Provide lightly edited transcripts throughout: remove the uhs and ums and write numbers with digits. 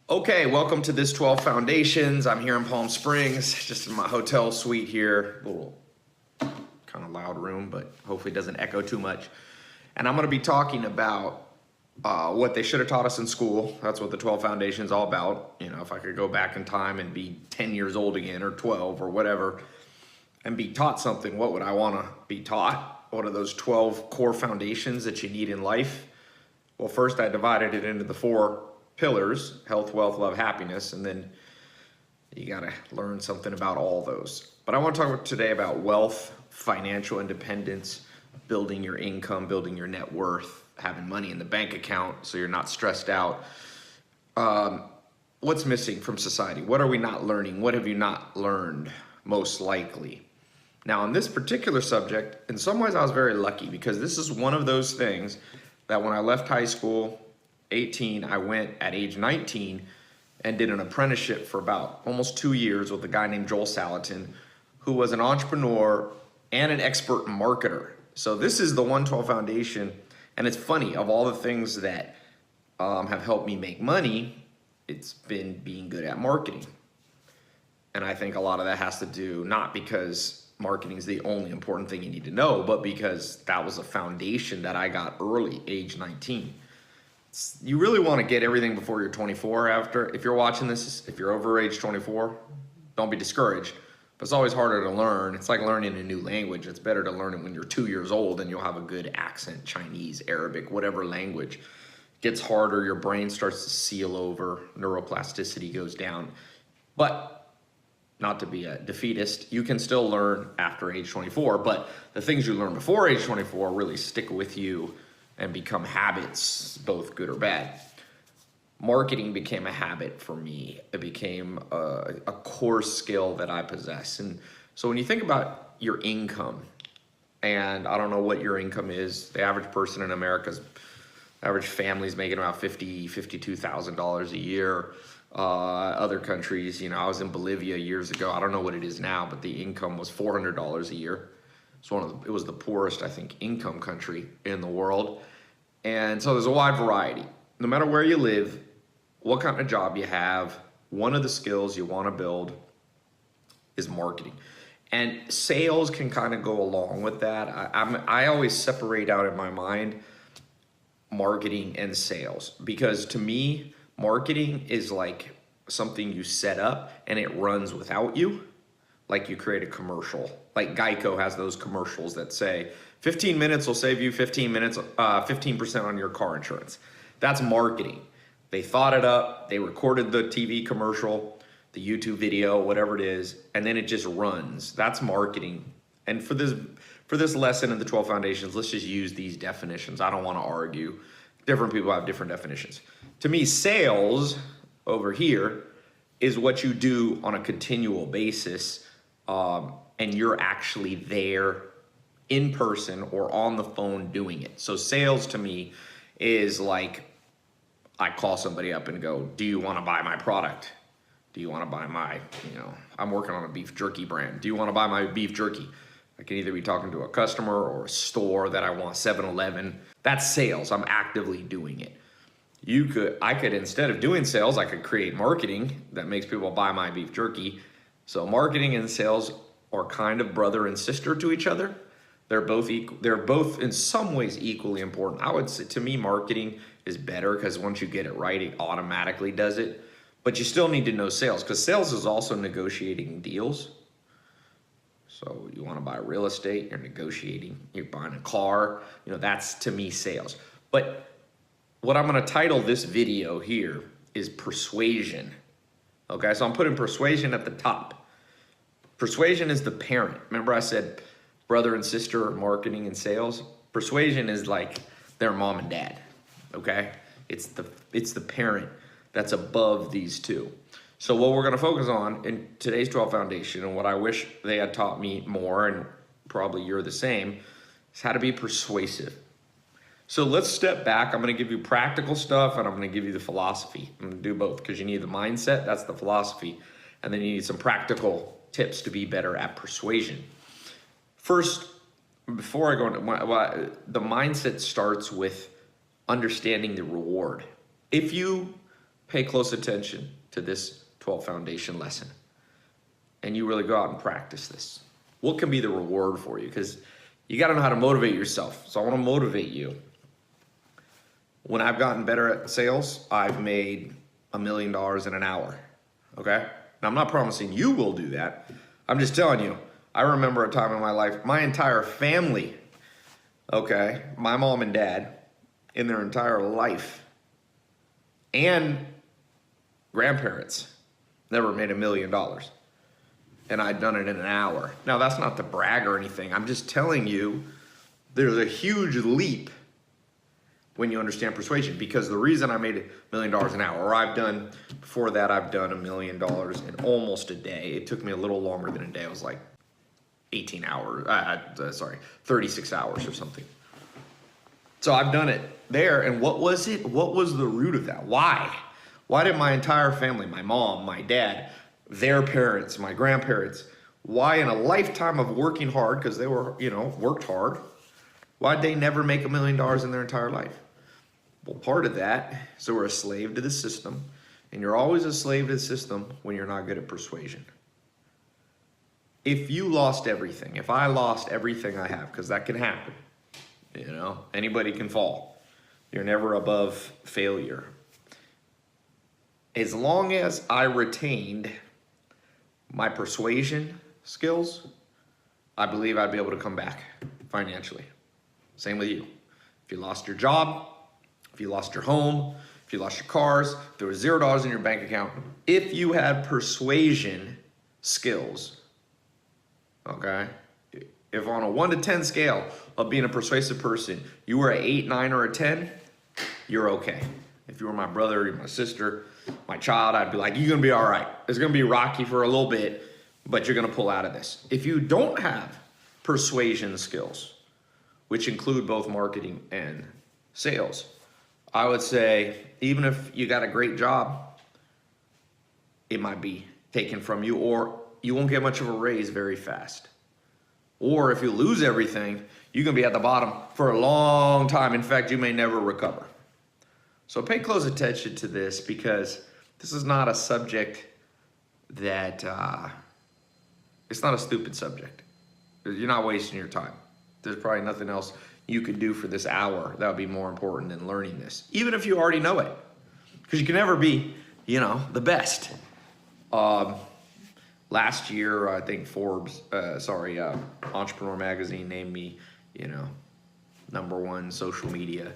Okay, welcome to this 12 Foundations. I'm here in Palm Springs, just in my hotel suite here. A little kind of loud room, but hopefully it doesn't echo too much. And I'm gonna be talking about what they should have taught us in school. That's what the 12 Foundation is all about. You know, if I could go back in time and be 10 years old again, or 12 or whatever, and be taught something, what would I wanna be taught? What are those 12 core foundations that you need in life? Well, first I divided it into the 4 pillars: health, wealth, love, happiness, and then you gotta learn something about all those. But I want to talk today about wealth, financial independence, building your income, building your net worth, having money in the bank account so you're not stressed out. What's missing from society? What are we not learning? What have you not learned, most likely? Now, on this particular subject, in some ways I was very lucky, because this is one of those things that when I left high school, 18, I went at age 19 and did an apprenticeship for about almost 2 years with a guy named Joel Salatin, who was an entrepreneur and an expert marketer. So this is the 112 Foundation, and it's funny, of all the things that have helped me make money, it's been being good at marketing. And I think a lot of that has to do, not because marketing is the only important thing you need to know, but because that was a foundation that I got early, age 19. You really want to get everything before you're 24. If you're watching this, if you're over age 24, don't be discouraged. But it's always harder to learn. It's like learning a new language. It's better to learn it when you're 2 years old and you'll have a good accent, Chinese, Arabic, whatever language. It gets harder, your brain starts to seal over, neuroplasticity goes down. But not to be a defeatist, you can still learn after age 24, but the things you learn before age 24 really stick with you and become habits, both good or bad. Marketing became a habit for me. It became a core skill that I possess. And so when you think about your income, and I don't know what your income is, the average person in America's average family is making about $52,000 a year. Other countries, you know, I was in Bolivia years ago. I don't know what it is now, but the income was $400 a year. It was the poorest, I think, income country in the world. And so there's a wide variety. No matter where you live, what kind of job you have, one of the skills you want to build is marketing. And sales can kind of go along with that. I always separate out in my mind marketing and sales, because to me, marketing is like something you set up and it runs without you. Like you create a commercial. Like Geico has those commercials that say 15 minutes will save you 15% on your car insurance. That's marketing. They thought it up, they recorded the TV commercial, the YouTube video, whatever it is, and then it just runs. That's marketing. And for this lesson in the 12 Foundations, let's just use these definitions. I don't want to argue. Different people have different definitions. To me, sales over here is what you do on a continual basis, and you're actually there in person or on the phone doing it. So sales to me is like, I call somebody up and go, do you want to buy my product? Do you want to buy my, I'm working on a beef jerky brand. Do you want to buy my beef jerky? I can either be talking to a customer or a store that I want, 7-Eleven. That's sales. I'm actively doing it. I could, instead of doing sales, I could create marketing that makes people buy my beef jerky. So marketing and sales are kind of brother and sister to each other. They're both equal. They're both in some ways equally important. I would say, to me, marketing is better because once you get it right, it automatically does it. But you still need to know sales, because sales is also negotiating deals. So you want to buy real estate, you're negotiating. You're buying a car, that's to me sales. But what I'm going to title this video here is Persuasion. Okay, so I'm putting Persuasion at the top. Persuasion is the parent. Remember I said brother and sister are marketing and sales? Persuasion is like their mom and dad, okay? It's the parent that's above these two. So what we're gonna focus on in today's 12 Foundation, and what I wish they had taught me more, and probably you're the same, is how to be persuasive. So let's step back. I'm gonna give you practical stuff and I'm gonna give you the philosophy. I'm gonna do both, because you need the mindset, that's the philosophy, and then you need some practical tips to be better at persuasion. First, before I go into the mindset starts with understanding the reward. If you pay close attention to this 12 foundation lesson and you really go out and practice this. What can be the reward for you? Because you got to know how to motivate yourself. So I want to motivate you. When I've gotten better at sales, I've made $1 million in an hour. Okay? Now, I'm not promising you will do that. I'm just telling you, I remember a time in my life, my entire family, okay, my mom and dad, in their entire life, and grandparents, never made $1 million. And I'd done it in an hour. Now, that's not to brag or anything. I'm just telling you, there's a huge leap when you understand persuasion, because the reason I made $1 million an hour, or before that, I've done $1 million in almost a day. It took me a little longer than a day. It was like 36 hours or something. So I've done it there. And what was it? What was the root of that? Why? Why did my entire family, my mom, my dad, their parents, my grandparents, why in a lifetime of working hard, because they were, worked hard, why'd they never make $1 million in their entire life? Well, part of that is we're a slave to the system, and you're always a slave to the system when you're not good at persuasion. If you lost everything, if I lost everything I have, because that can happen, anybody can fall. You're never above failure. As long as I retained my persuasion skills, I believe I'd be able to come back financially. Same with you. If you lost your job, if you lost your home, if you lost your cars, if there was $0 in your bank account, if you had persuasion skills, okay? If on a 1 to 10 scale of being a persuasive person, you were an 8, 9, or a 10, you're okay. If you were my brother, my sister, my child, I'd be like, you're gonna be all right. It's gonna be rocky for a little bit, but you're gonna pull out of this. If you don't have persuasion skills, which include both marketing and sales, I would say, even if you got a great job, it might be taken from you, or you won't get much of a raise very fast. Or if you lose everything, you're gonna be at the bottom for a long time. In fact, you may never recover. So pay close attention to this, because this is not a subject that, it's not a stupid subject. You're not wasting your time. There's probably nothing else you could do for this hour that would be more important than learning this, even if you already know it, because you can never be, the best. Last year, I think Entrepreneur Magazine named me, #1 social media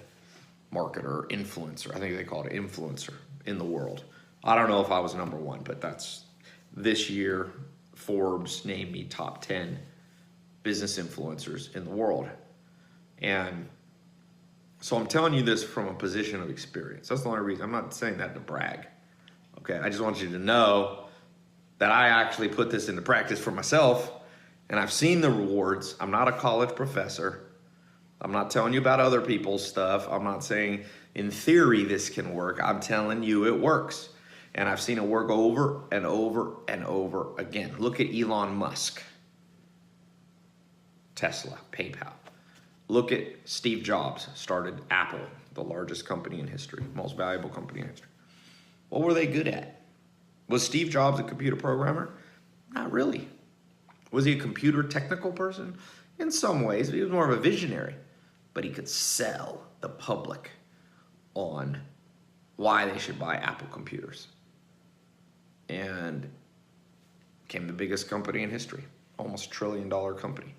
marketer, influencer. I think they call it influencer in the world. I don't know if I was #1, but that's this year. Forbes named me top 10 business influencers in the world. And so I'm telling you this from a position of experience. That's the only reason. I'm not saying that to brag. Okay, I just want you to know that I actually put this into practice for myself, and I've seen the rewards. I'm not a college professor. I'm not telling you about other people's stuff. I'm not saying in theory this can work. I'm telling you it works. And I've seen it work over and over and over again. Look at Elon Musk, Tesla, PayPal. Look at Steve Jobs, started Apple, the largest company in history, most valuable company in history. What were they good at? Was Steve Jobs a computer programmer? Not really. Was he a computer technical person? In some ways, he was more of a visionary, but he could sell the public on why they should buy Apple computers. And became the biggest company in history, almost $1 trillion company.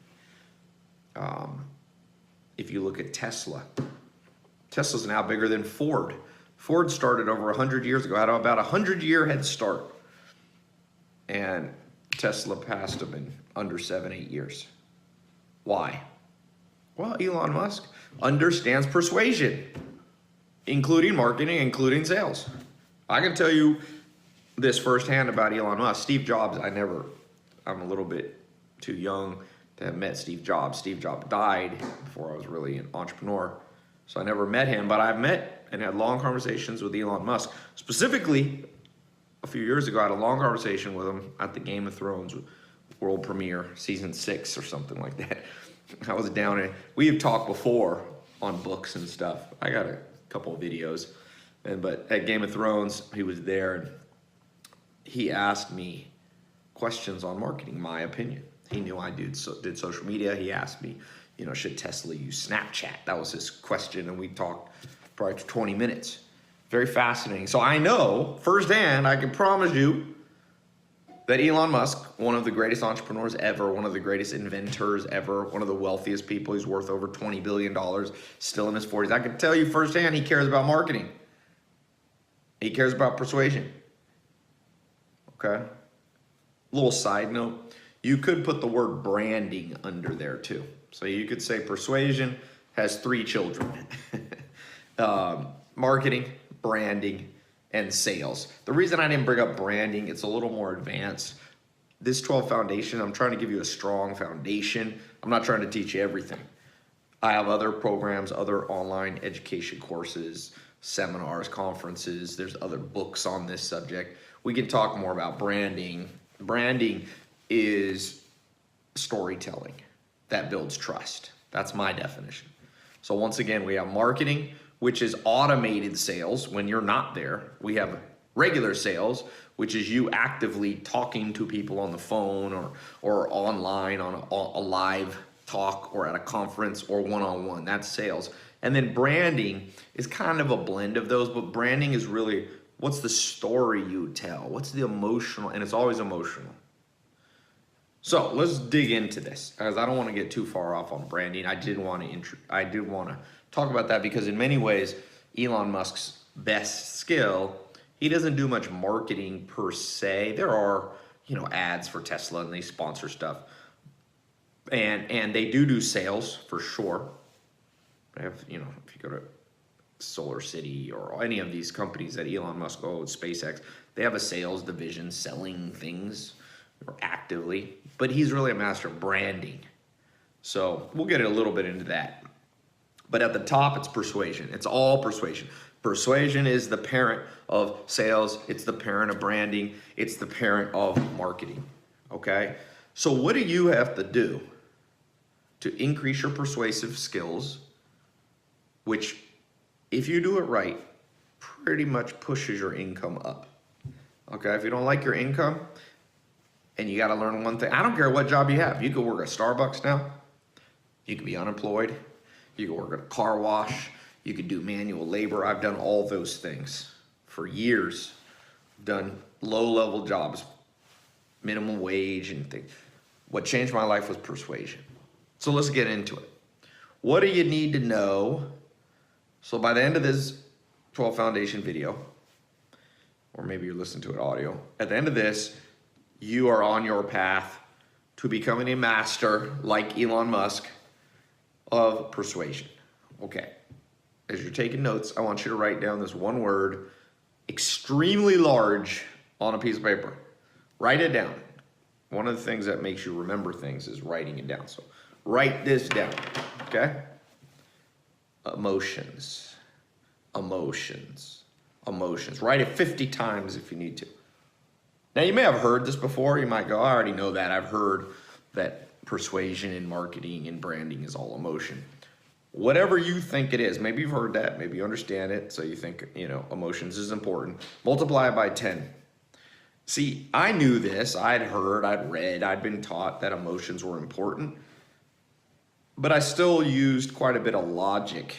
If you look at Tesla, Tesla's now bigger than Ford. Ford started over 100 years ago, had about a 100-year head start. And Tesla passed them in under 7-8 years. Why? Well, Elon Musk understands persuasion, including marketing, including sales. I can tell you this firsthand about Elon Musk. Steve Jobs, I'm a little bit too young to have met Steve Jobs. Steve Jobs died before I was really an entrepreneur, so I never met him, but I've met and had long conversations with Elon Musk. Specifically, a few years ago, I had a long conversation with him at the Game of Thrones world premiere, season 6 or something like that. I was down in, we have talked before on books and stuff. I got a couple of videos. But at Game of Thrones, he was there, and he asked me questions on marketing, my opinion. He knew I did social media. He asked me, should Tesla use Snapchat? That was his question, and we talked probably for 20 minutes. Very fascinating. So I know firsthand, I can promise you, that Elon Musk, one of the greatest entrepreneurs ever, one of the greatest inventors ever, one of the wealthiest people, he's worth over $20 billion, still in his 40s. I can tell you firsthand, he cares about marketing. He cares about persuasion. Okay? Little side note, you could put the word branding under there too. So you could say Persuasion has 3 children. Marketing, branding, and sales. The reason I didn't bring up branding, it's a little more advanced. This 12 foundation, I'm trying to give you a strong foundation. I'm not trying to teach you everything. I have other programs, other online education courses, seminars, conferences. There's other books on this subject. We can talk more about branding. Branding is storytelling that builds trust. That's my definition. So once again, we have marketing, which is automated sales when you're not there. We have regular sales, which is you actively talking to people on the phone or online on a live talk or at a conference or one-on-one. That's sales. And then branding is kind of a blend of those, but branding is really what's the story you tell? What's the emotional, and it's always emotional. So let's dig into this, because I don't want to get too far off on branding. I did want to talk about that because in many ways, Elon Musk's best skill, he doesn't do much marketing per se. There are, ads for Tesla and they sponsor stuff. And they do sales for sure. They have, if you go to Solar City or any of these companies that Elon Musk owns, SpaceX, they have a sales division selling things actively, but he's really a master of branding. So we'll get a little bit into that. But at the top, it's persuasion. It's all persuasion. Persuasion is the parent of sales. It's the parent of branding. It's the parent of marketing, okay? So what do you have to do to increase your persuasive skills, which, if you do it right, pretty much pushes your income up, okay? If you don't like your income and you got to learn one thing, I don't care what job you have. You could work at Starbucks now. You could be unemployed. You could work at a car wash. You could do manual labor. I've done all those things for years. Done low-level jobs, minimum wage and things. What changed my life was persuasion. So let's get into it. What do you need to know? So by the end of this 12 foundation video, or maybe you're listening to it audio, at the end of this, you are on your path to becoming a master, like Elon Musk, of persuasion. Okay, as you're taking notes, I want you to write down this one word, extremely large, on a piece of paper. Write it down. One of the things that makes you remember things is writing it down. So write this down, okay? Emotions, emotions, emotions. Write it 50 times if you need to. Now, you may have heard this before. You might go, I already know that. I've heard that persuasion and marketing and branding is all emotion. Whatever you think it is, maybe you've heard that, maybe you understand it, so you think, emotions is important. Multiply it by 10. See, I knew this. I'd heard, I'd read, I'd been taught that emotions were important, but I still used quite a bit of logic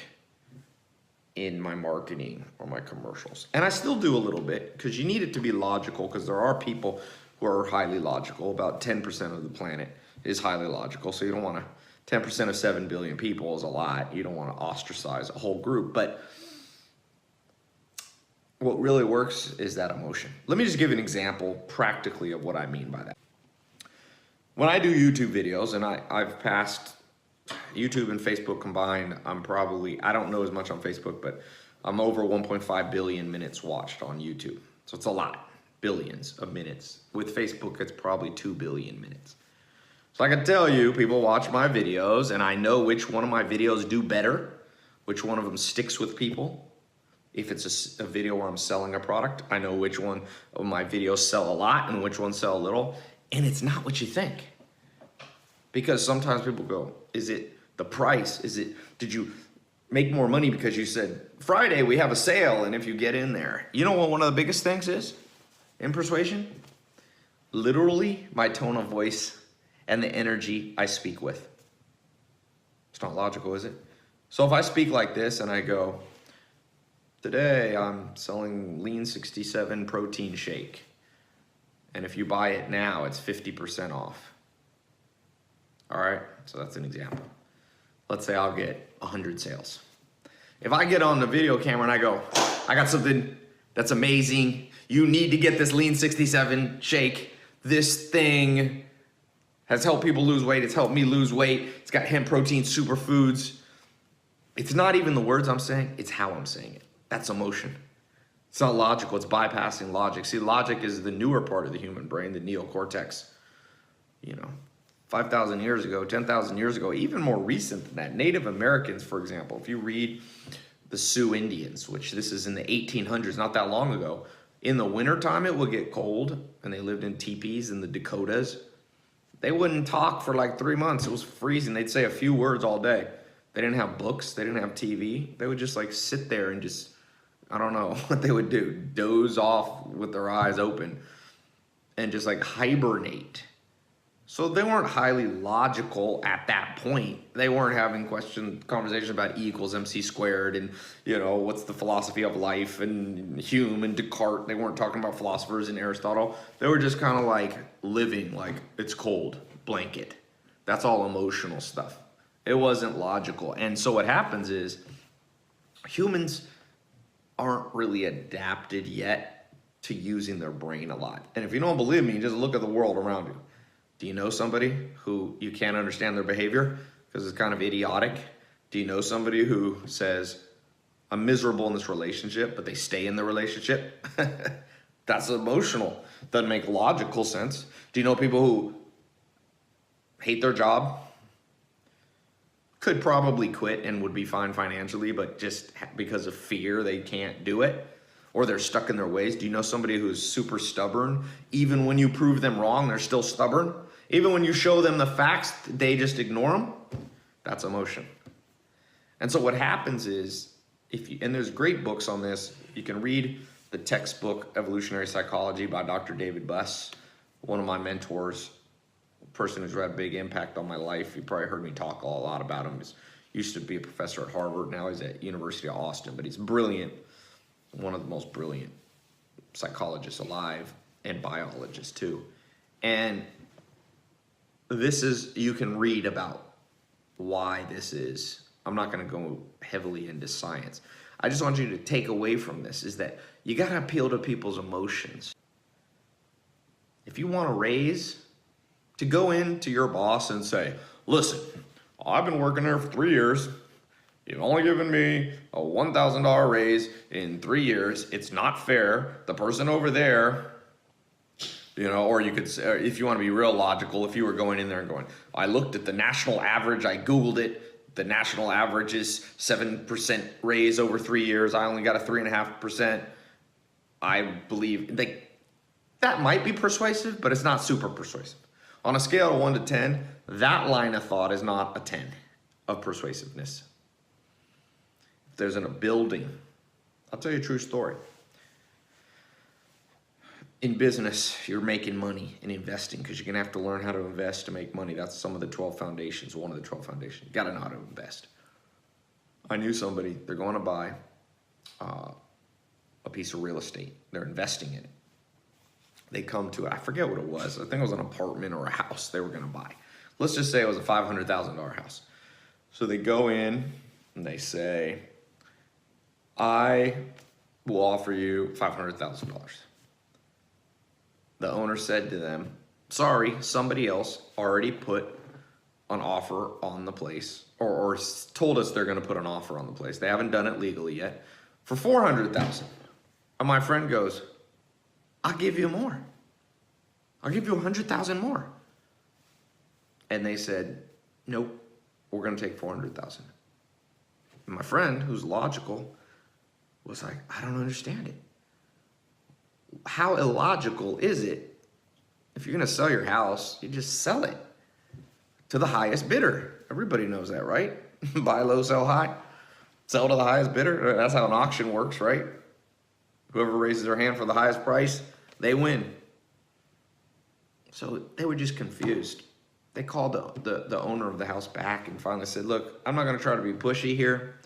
in my marketing or my commercials. And I still do a little bit because you need it to be logical, because there are people who are highly logical. About 10% of the planet is highly logical. So you don't want to, 10% of 7 billion people is a lot. You don't want to ostracize a whole group. But what really works is that emotion. Let me just give an example practically of what I mean by that. When I do YouTube videos, and I've passed YouTube and Facebook combined, I don't know as much on Facebook, but I'm over 1.5 billion minutes watched on YouTube. So it's a lot, billions of minutes. With Facebook, it's probably 2 billion minutes. So I can tell you, people watch my videos, and I know which one of my videos do better, which one of them sticks with people. If it's a video where I'm selling a product, I know which one of my videos sell a lot and which ones sell a little. And it's not what you think. Because sometimes people go, is it the price? Did you make more money because you said, Friday we have a sale, and if you get in there. You know what one of the biggest things is in persuasion? Literally my tone of voice and the energy I speak with. It's not logical, is it? So if I speak like this and I go, today I'm selling Lean 67 protein shake, and if you buy it now, it's 50% off. All right, so that's an example. Let's say I'll get 100 sales. If I get on the video camera and I go, I got something that's amazing. You need to get this Lean 67 shake. This thing has helped people lose weight. It's helped me lose weight. It's got hemp protein superfoods. It's not even the words I'm saying, it's how I'm saying it. That's emotion. It's not logical, it's bypassing logic. See, logic is the newer part of the human brain, the neocortex. 5,000 years ago, 10,000 years ago, even more recent than that. Native Americans, for example, if you read the Sioux Indians, which this is in the 1800s, not that long ago, in the wintertime it would get cold, and they lived in teepees in the Dakotas. They wouldn't talk for like 3 months. It was freezing. They'd say a few words all day. They didn't have books. They didn't have TV. They would just like sit there and just, I don't know what they would do, doze off with their eyes open and just like hibernate. So they weren't highly logical at that point. They weren't having conversations about E equals MC squared and, what's the philosophy of life and Hume and Descartes. They weren't talking about philosophers and Aristotle. They were just kind of like living like it's cold, blanket. That's all emotional stuff. It wasn't logical. And so what happens is humans aren't really adapted yet to using their brain a lot. And if you don't believe me, just look at the world around you. Do you know somebody who you can't understand their behavior because it's kind of idiotic? Do you know somebody who says, I'm miserable in this relationship, but they stay in the relationship? That's emotional. Doesn't make logical sense. Do you know people who hate their job? Could probably quit and would be fine financially, but just because of fear, they can't do it, or they're stuck in their ways. Do you know somebody who's super stubborn? Even when you prove them wrong, they're still stubborn. Even when you show them the facts, they just ignore them. That's emotion. And so what happens is, and there's great books on this. You can read the textbook Evolutionary Psychology by Dr. David Buss, one of my mentors, person who's had a big impact on my life. You probably heard me talk a lot about him. He used to be a professor at Harvard. Now he's at University of Austin, but he's brilliant. One of the most brilliant psychologists alive, and biologists too. And you can read about why this is. I'm not going to go heavily into science. I just want you to take away from this is that you got to appeal to people's emotions. If you want to raise, to go into your boss and say, listen, I've been working there for 3 years. You've only given me a $1,000 raise in 3 years. It's not fair. The person over there, or you could say, if you want to be real logical, if you were going in there and going, I looked at the national average, I Googled it. The national average is 7% raise over 3 years. I only got a 3.5%. I believe that might be persuasive, but it's not super persuasive. On a scale of 1 to 10, that line of thought is not a 10 of persuasiveness. If there's in a building, I'll tell you a true story. In business, you're making money and investing because you're going to have to learn how to invest to make money. That's some of the 12 foundations, one of the 12 foundations. You got to know how to invest. I knew somebody, they're going to buy a piece of real estate. They're investing in it. They come to it. I forget what it was. I think it was an apartment or a house they were going to buy. Let's just say it was a $500,000 house. So they go in and they say, I will offer you $500,000. The owner said to them, sorry, somebody else already put an offer on the place or told us they're going to put an offer on the place. They haven't done it legally yet for $400,000. And my friend goes, I'll give you more. I'll give you $100,000 more. And they said, nope, we're going to take $400,000. And my friend, who's logical, was like, I don't understand it. How illogical is it? If you're going to sell your house, you just sell it to the highest bidder. Everybody knows that, right? Buy low, sell high. Sell to the highest bidder. That's how an auction works, right? Whoever raises their hand for the highest price, they win. So they were just confused. They called the owner of the house back and finally said, look, I'm not going to try to be pushy here.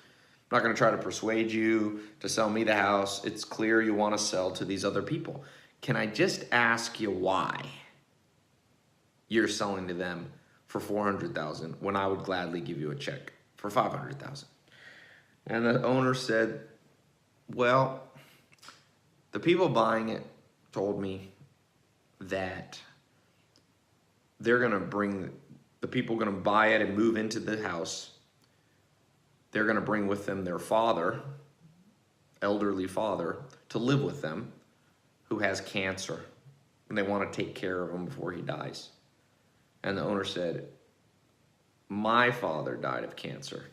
I'm not going to try to persuade you to sell me the house. It's clear you want to sell to these other people. Can I just ask you why you're selling to them for $400,000 when I would gladly give you a check for $500,000? And the owner said, well, the people buying it told me that they're going to bring the people going to buy it and move into the house. They're going to bring with them their father, elderly father, to live with them, who has cancer, and they want to take care of him before he dies. And the owner said, my father died of cancer,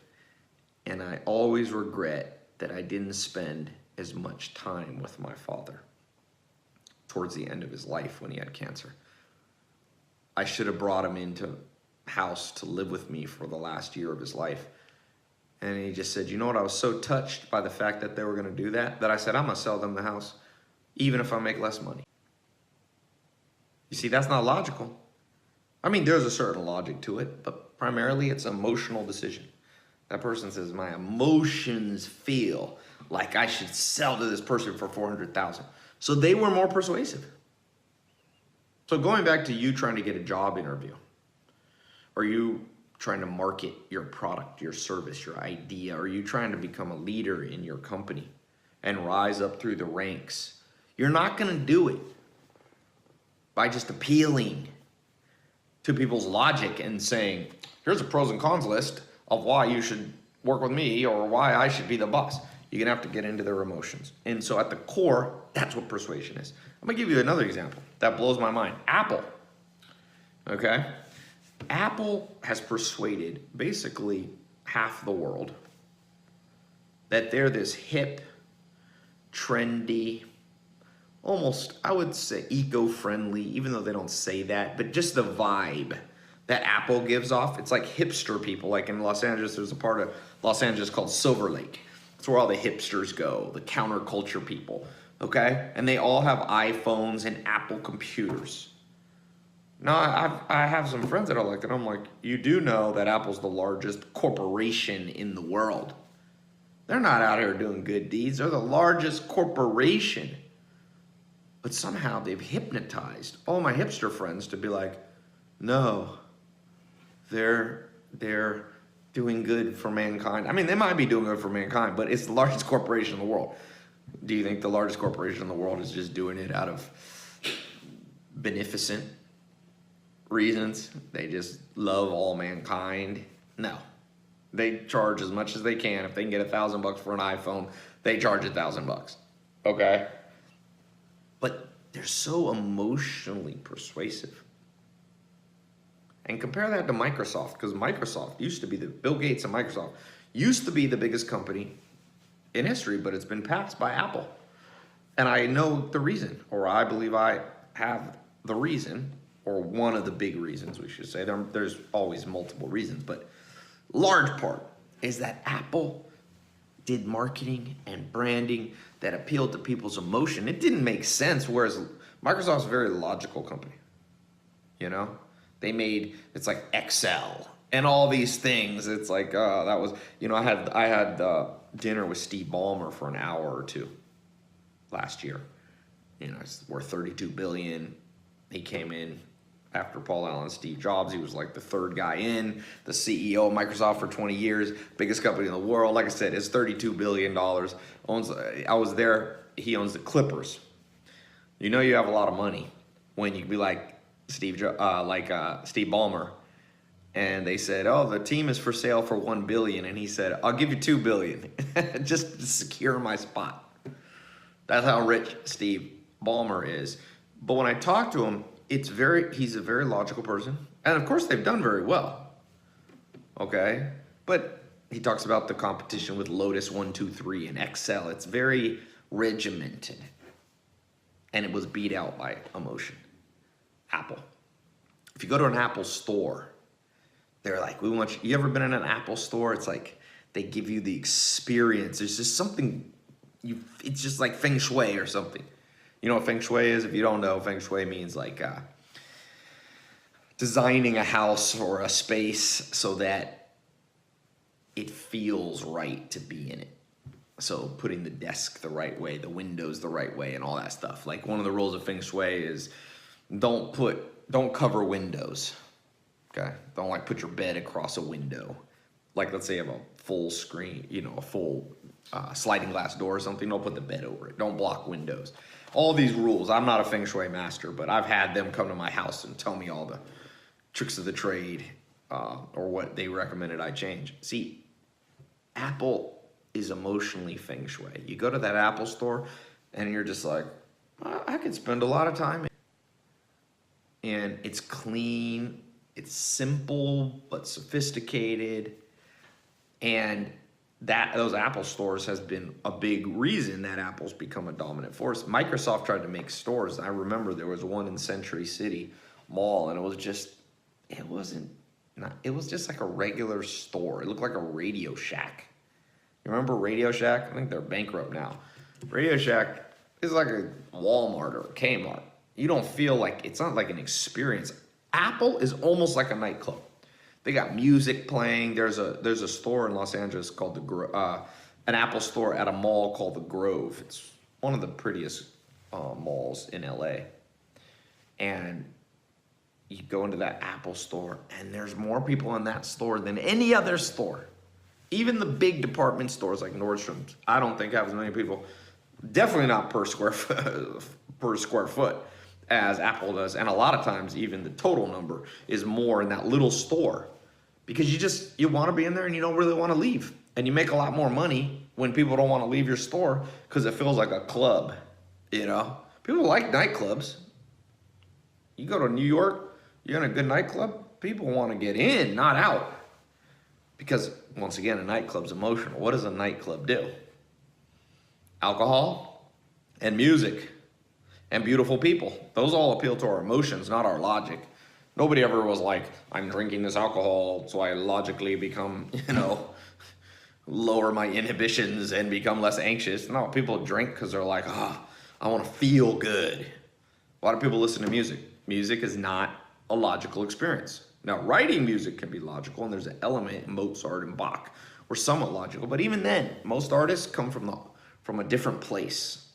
and I always regret that I didn't spend as much time with my father towards the end of his life when he had cancer. I should have brought him into house to live with me for the last year of his life. And he just said, you know what, I was so touched by the fact that they were going to do that, that I said, I'm going to sell them the house, even if I make less money. You see, that's not logical. I mean, there's a certain logic to it, but primarily it's an emotional decision. That person says, my emotions feel like I should sell to this person for $400,000. So they were more persuasive. So going back to you trying to get a job interview, or you trying to market your product, your service, your idea, or you trying to become a leader in your company and rise up through the ranks, you're not going to do it by just appealing to people's logic and saying, here's a pros and cons list of why you should work with me or why I should be the boss. You're going to have to get into their emotions. And so at the core, that's what persuasion is. I'm going to give you another example that blows my mind. Apple, okay? Apple has persuaded basically half the world that they're this hip, trendy, almost, I would say, eco-friendly, even though they don't say that, but just the vibe that Apple gives off. It's like hipster people. Like in Los Angeles, there's a part of Los Angeles called Silver Lake. It's where all the hipsters go, the counterculture people, okay? And they all have iPhones and Apple computers. Now, I have some friends that are like that. I'm like, you do know that Apple's the largest corporation in the world. They're not out here doing good deeds. They're the largest corporation. But somehow they've hypnotized all my hipster friends to be like, no, they're doing good for mankind. I mean, they might be doing good for mankind, but it's the largest corporation in the world. Do you think the largest corporation in the world is just doing it out of beneficent reasons? They just love all mankind? No. They charge as much as they can. If they can get $1,000 for an iPhone, they charge $1,000. Okay? But they're so emotionally persuasive. And compare that to Microsoft, because Microsoft used to be Bill Gates and Microsoft used to be the biggest company in history, but it's been passed by Apple. And I know the reason, or I believe I have the reason, or one of the big reasons, we should say. There's always multiple reasons, but large part is that Apple did marketing and branding that appealed to people's emotion. It didn't make sense, whereas Microsoft's a very logical company, you know? They made, it's like Excel and all these things. It's like, that was, you know, I had dinner with Steve Ballmer for an hour or two last year. You know, it's worth $32 billion. He came in after Paul Allen and Steve Jobs. He was like the third guy in, the CEO of Microsoft for 20 years, biggest company in the world. Like I said, it's $32 billion. I was there. He owns the Clippers. You know, you have a lot of money when you can be like Steve Ballmer, and they said, oh, the team is for sale for $1 billion, and he said, I'll give you $2 billion just to secure my spot. That's how rich Steve Ballmer is. But when I talk to him, he's a very logical person, and of course they've done very well, okay? But he talks about the competition with Lotus 1-2-3 and Excel. It's very regimented, and it was beat out by emotion. Apple. If you go to an Apple store, they're like, you ever been in an Apple store? It's like They give you the experience. There's just something, it's just like feng shui or something. You know what feng shui is? If you don't know, feng shui means like designing a house or a space so that it feels right to be in it. So putting the desk the right way, the windows the right way, and all that stuff. Like one of the rules of feng shui is don't cover windows. Okay? Don't like put your bed across a window. Like let's say you have a full screen, you know, a full sliding glass door or something. Don't put the bed over it. Don't block windows. All these rules. I'm not a feng shui master, but I've had them come to my house and tell me all the tricks of the trade or what they recommended I change. See, Apple is emotionally feng shui. You go to that Apple store and you're just like, I could spend a lot of time. And it's clean, it's simple, but sophisticated. And those Apple stores has been a big reason that Apple's become a dominant force. Microsoft tried to make stores. I remember there was one in Century City Mall, and it was just like a regular store. It looked like a Radio Shack. You remember Radio Shack? I think they're bankrupt now. Radio Shack is like a Walmart or a Kmart. You don't feel like, it's not like an experience. Apple is almost like a nightclub. They got music playing. There's a store in Los Angeles called an Apple store at a mall called the Grove. It's one of the prettiest malls in LA. And you go into that Apple store, and there's more people in that store than any other store. Even the big department stores like Nordstrom's, I don't think have as many people. Definitely not per square foot as Apple does. And a lot of times, even the total number is more in that little store. Because you want to be in there and you don't really want to leave. And you make a lot more money when people don't want to leave your store because it feels like a club, you know? People like nightclubs. You go to New York, you're in a good nightclub, people want to get in, not out. Because, once again, a nightclub's emotional. What does a nightclub do? Alcohol and music and beautiful people. Those all appeal to our emotions, not our logic. Nobody ever was like, I'm drinking this alcohol so I logically become, lower my inhibitions and become less anxious. No, people drink because they're like, I want to feel good. A lot of people listen to music. Music is not a logical experience. Now, writing music can be logical, and there's an element in Mozart and Bach were somewhat logical. But even then, most artists come from a different place.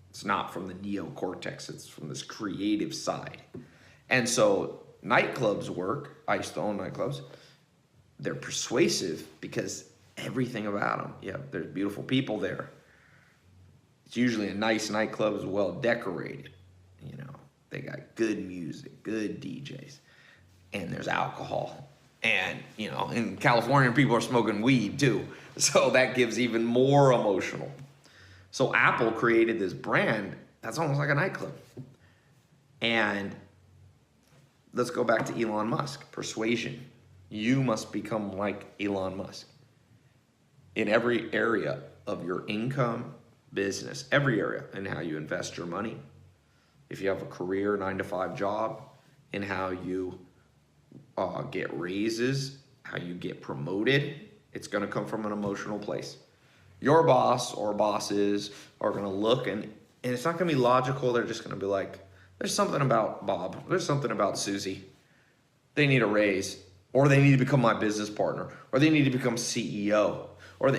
It's not from the neocortex. It's from this creative side. And so nightclubs work. I used to own nightclubs. They're persuasive because everything about them. Yeah, there's beautiful people there. It's usually a nice nightclub, is well decorated. They got good music, good DJs, and there's alcohol. And, in California, people are smoking weed too. So that gives even more emotional. So Apple created this brand that's almost like a nightclub. And let's go back to Elon Musk. Persuasion. You must become like Elon Musk. In every area of your income, business, every area, in how you invest your money. If you have a career, 9-to-5 job, in how you get raises, how you get promoted, it's going to come from an emotional place. Your boss or bosses are going to look, and it's not going to be logical. They're just going to be like, there's something about Bob. There's something about Susie. They need a raise, or they need to become my business partner, or they need to become CEO, or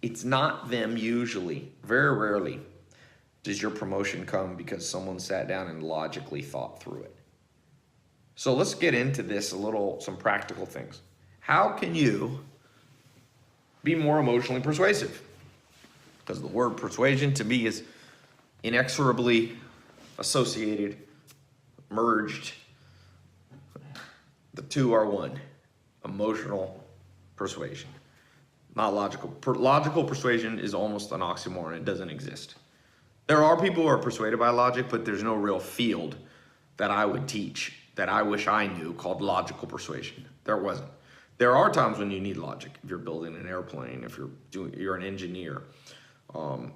it's not them usually. Very rarely does your promotion come because someone sat down and logically thought through it. So let's get into this some practical things. How can you be more emotionally persuasive? Because the word persuasion to me is inexorably associated, merged. The two are one. Emotional persuasion. Not logical. Logical persuasion is almost an oxymoron. It doesn't exist. There are people who are persuaded by logic, but there's no real field that I would teach that I wish I knew called logical persuasion. There wasn't. There are times when you need logic. If you're building an airplane, if you're an engineer. And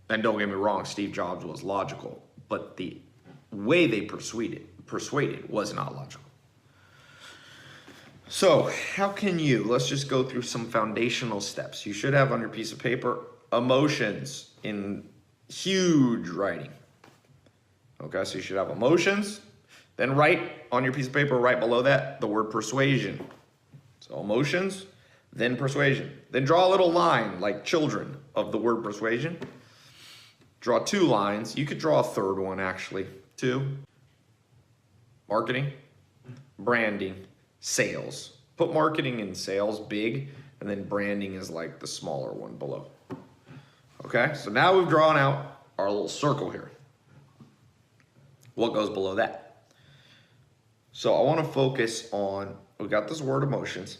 don't get me wrong, Steve Jobs was logical, but the way they persuaded was not logical. So how can you, let's just go through some foundational steps. You should have on your piece of paper emotions in huge writing. Okay, so you should have emotions. Then write on your piece of paper right below that the word persuasion. So emotions, then persuasion. Then draw a little line like children of the word persuasion. Draw 2 lines. You could draw a third one actually, 2. Marketing, branding, sales. Put marketing and sales big, and then branding is like the smaller one below. Okay, so now we've drawn out our little circle here. What goes below that? So I want to focus on, we got this word emotions.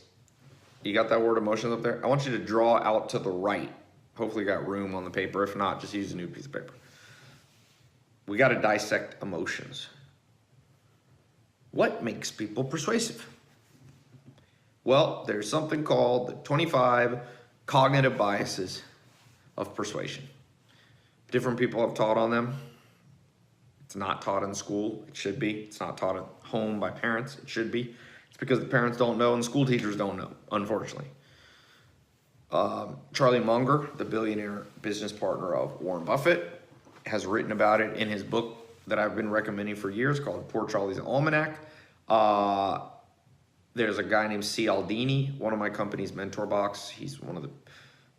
You got that word emotions up there? I want you to draw out to the right. Hopefully you got room on the paper. If not, just use a new piece of paper. We got to dissect emotions. What makes people persuasive? Well, there's something called the 25 cognitive biases of persuasion. Different people have taught on them. It's not taught in school. It should be. It's not taught at home by parents. It should be. It's because the parents don't know and school teachers don't know, unfortunately. Charlie Munger, the billionaire business partner of Warren Buffett, has written about it in his book that I've been recommending for years called Poor Charlie's Almanac. There's a guy named C. Aldini, one of my company's mentor box. He's one of the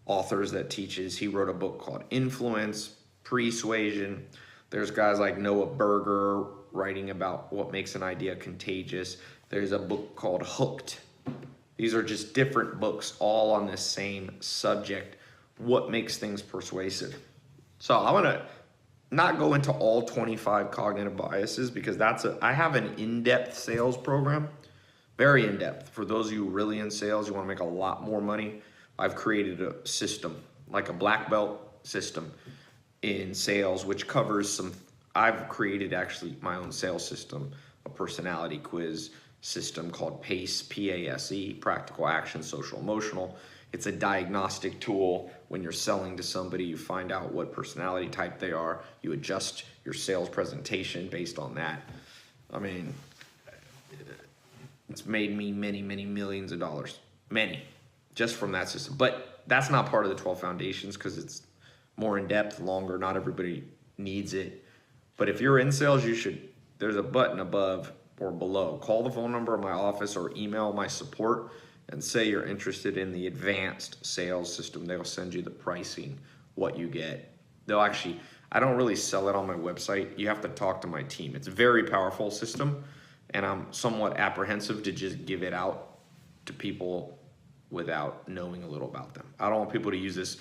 authors that teaches. He wrote a book called Influence, Persuasion. There's guys like Noah Berger writing about what makes an idea contagious. There's a book called Hooked. These are just different books all on this same subject. What makes things persuasive? So I'm gonna not go into all 25 cognitive biases because I have an in-depth sales program, very in-depth. For those of you really in sales, you wanna make a lot more money, I've created a system, like a black belt system in sales, which covers I've created actually my own sales system, a personality quiz system called PACE, P-A-S-E, Practical Action, Social Emotional. It's a diagnostic tool. When you're selling to somebody, you find out what personality type they are. You adjust your sales presentation based on that. I mean, it's made me many, many millions of dollars. Many, just from that system. But that's not part of the 12 foundations because it's more in depth, longer. Not everybody needs it. But if you're in sales, there's a button above or below. Call the phone number of my office or email my support and say you're interested in the advanced sales system. They'll send you the pricing, what you get. I don't really sell it on my website. You have to talk to my team. It's a very powerful system, and I'm somewhat apprehensive to just give it out to people without knowing a little about them. I don't want people to use this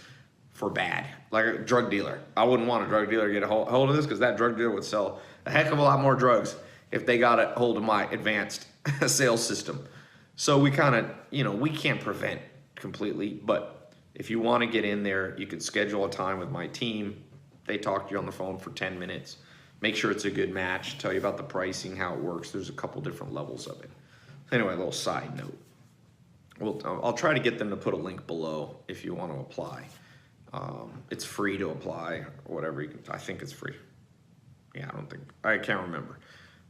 for bad, like a drug dealer. I wouldn't want a drug dealer to get a hold of this because that drug dealer would sell a heck of a lot more drugs if they got a hold of my advanced sales system. So we kind of, we can't prevent completely, but if you want to get in there, you can schedule a time with my team. They talk to you on the phone for 10 minutes, make sure it's a good match, tell you about the pricing, how it works. There's a couple different levels of it. Anyway, a little side note. I'll try to get them to put a link below if you want to apply. It's free to apply or whatever. I think it's free. Yeah, I can't remember.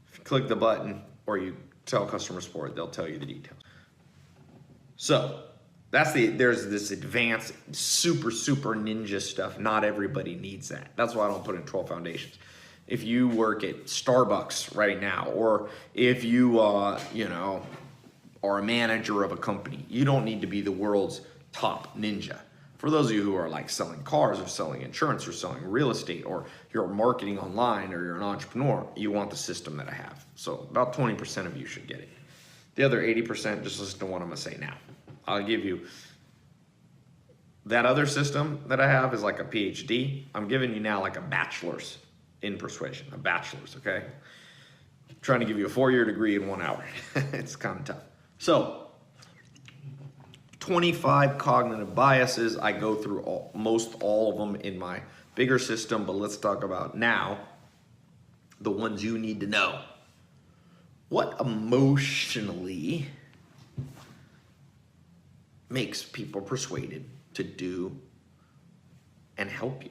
If you click the button or you tell customer support, they'll tell you the details. So there's this advanced super ninja stuff. Not everybody needs that. That's why I don't put in 12 foundations. If you work at Starbucks right now, or if you are a manager of a company, you don't need to be the world's top ninja. For those of you who are like selling cars or selling insurance or selling real estate, or you're marketing online or you're an entrepreneur, you want the system that I have. So about 20% of you should get it. The other 80%, just listen to what I'm gonna say now. I'll give you, that other system that I have is like a PhD. I'm giving you now like a bachelor's in persuasion, a bachelor's, okay? I'm trying to give you a 4-year degree in 1 hour. It's kind of tough. So, 25 cognitive biases. I go through most all of them in my bigger system, but let's talk about now the ones you need to know. What emotionally makes people persuaded to do and help you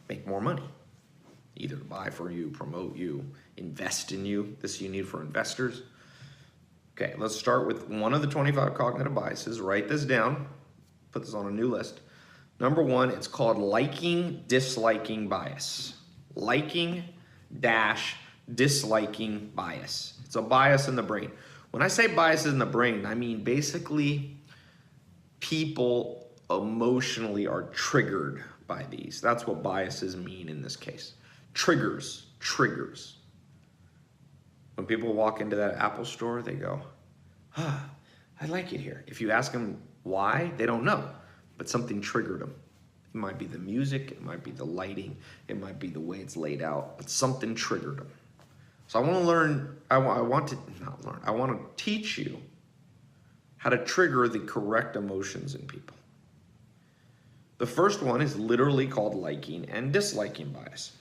make more money? Either to buy for you, promote you, invest in you. This you need for investors. Okay, let's start with one of the 25 cognitive biases. Write this down. Put this on a new list. Number one, it's called liking, disliking bias. Liking dash disliking bias. It's a bias in the brain. When I say bias in the brain, I mean basically people emotionally are triggered by these. That's what biases mean in this case. Triggers. When people walk into that Apple store, they go, I like it here. If you ask them why, they don't know, but something triggered them. It might be the music, it might be the lighting, it might be the way it's laid out, but something triggered them. So I want to learn, I want to teach you how to trigger the correct emotions in people. The first one is literally called liking and disliking bias.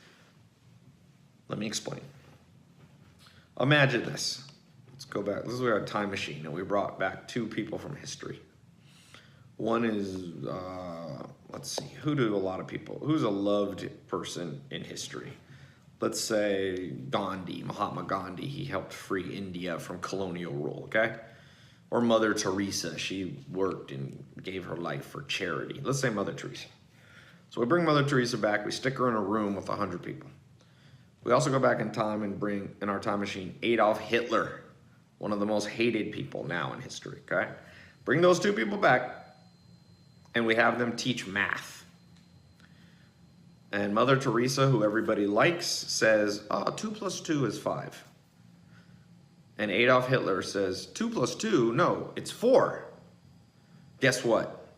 Let me explain. Imagine this. Let's go back. This is a time machine, and we brought back two people from history. One is, let's see, who's a loved person in history? Let's say Gandhi, Mahatma Gandhi. He helped free India from colonial rule, okay? Or Mother Teresa. She worked and gave her life for charity. Let's say Mother Teresa. So we bring Mother Teresa back. We stick her in a room with 100 people. We also go back in time and bring, in our time machine, Adolf Hitler, one of the most hated people now in history, okay? Bring those two people back, and we have them teach math. And Mother Teresa, who everybody likes, says, 2 plus 2 is 5. And Adolf Hitler says, 2 plus 2, no, it's 4. Guess what?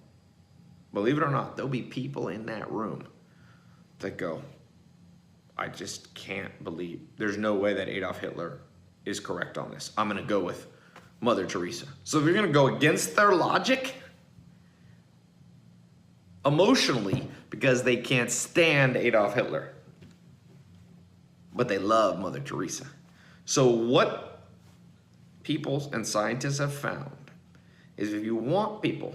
Believe it or not, there'll be people in that room that go, I just can't believe, there's no way that Adolf Hitler is correct on this. I'm gonna go with Mother Teresa. So if you're gonna go against their logic, emotionally, because they can't stand Adolf Hitler, but they love Mother Teresa. So what people and scientists have found is if you want people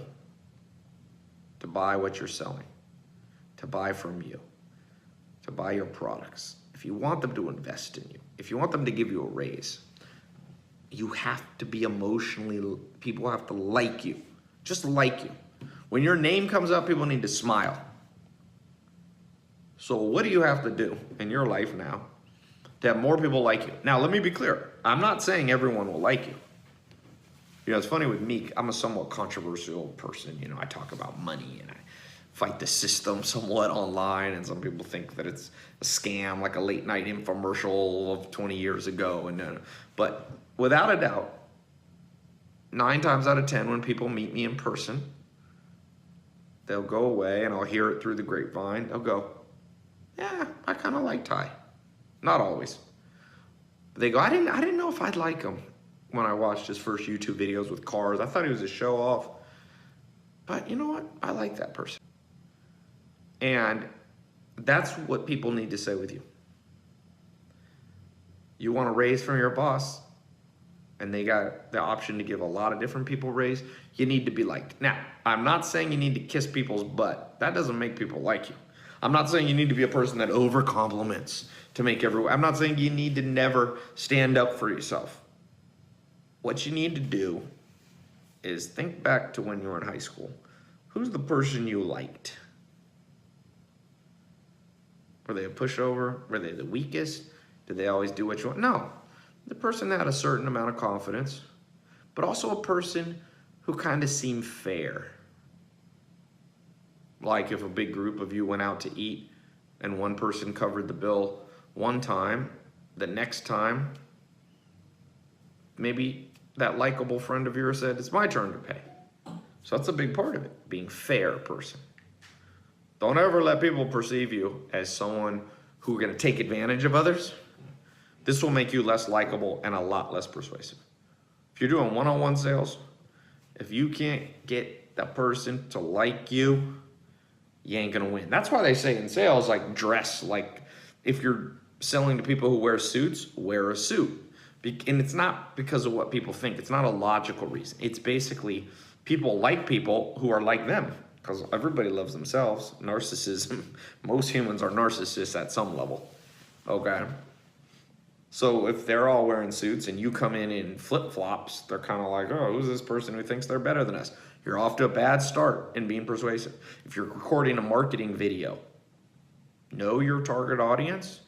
to buy what you're selling, to buy from you, to buy your products, if you want them to invest in you, if you want them to give you a raise, you have to be emotionally, people have to like you, just like you. When your name comes up, people need to smile. So what do you have to do in your life now to have more people like you? Now, let me be clear. I'm not saying everyone will like you. You know, it's funny with me, I'm a somewhat controversial person. You know, I talk about money and I fight the system somewhat online, and some people think that it's a scam, like a late night infomercial of 20 years ago. But without a doubt, 9 times out of 10, when people meet me in person, they'll go away and I'll hear it through the grapevine. They'll go, yeah, I kind of like Ty. Not always. But they go, I didn't know if I'd like him when I watched his first YouTube videos with cars. I thought he was a show off. But you know what? I like that person. And that's what people need to say with you. You want a raise from your boss, and they got the option to give a lot of different people a raise, you need to be liked. Now, I'm not saying you need to kiss people's butt. That doesn't make people like you. I'm not saying you need to be a person that over compliments to make everyone. I'm not saying you need to never stand up for yourself. What you need to do is think back to when you were in high school. Who's the person you liked? Were they a pushover? Were they the weakest? Did they always do what you want? No. The person that had a certain amount of confidence, but also a person who kind of seemed fair. Like if a big group of you went out to eat and one person covered the bill one time, the next time, maybe that likable friend of yours said, it's my turn to pay. So that's a big part of it, being fair person. Don't ever let people perceive you as someone who are going to take advantage of others. This will make you less likable and a lot less persuasive. If you're doing one-on-one sales, if you can't get the person to like you, you ain't gonna win. That's why they say in sales, like dress, like if you're selling to people who wear suits, wear a suit. And it's not because of what people think. It's not a logical reason. It's basically people like people who are like them, because everybody loves themselves. Narcissism, most humans are narcissists at some level, okay? So if they're all wearing suits and you come in flip-flops, they're kind of like, oh, who's this person who thinks they're better than us? You're off to a bad start in being persuasive. If you're recording a marketing video, know your target audience,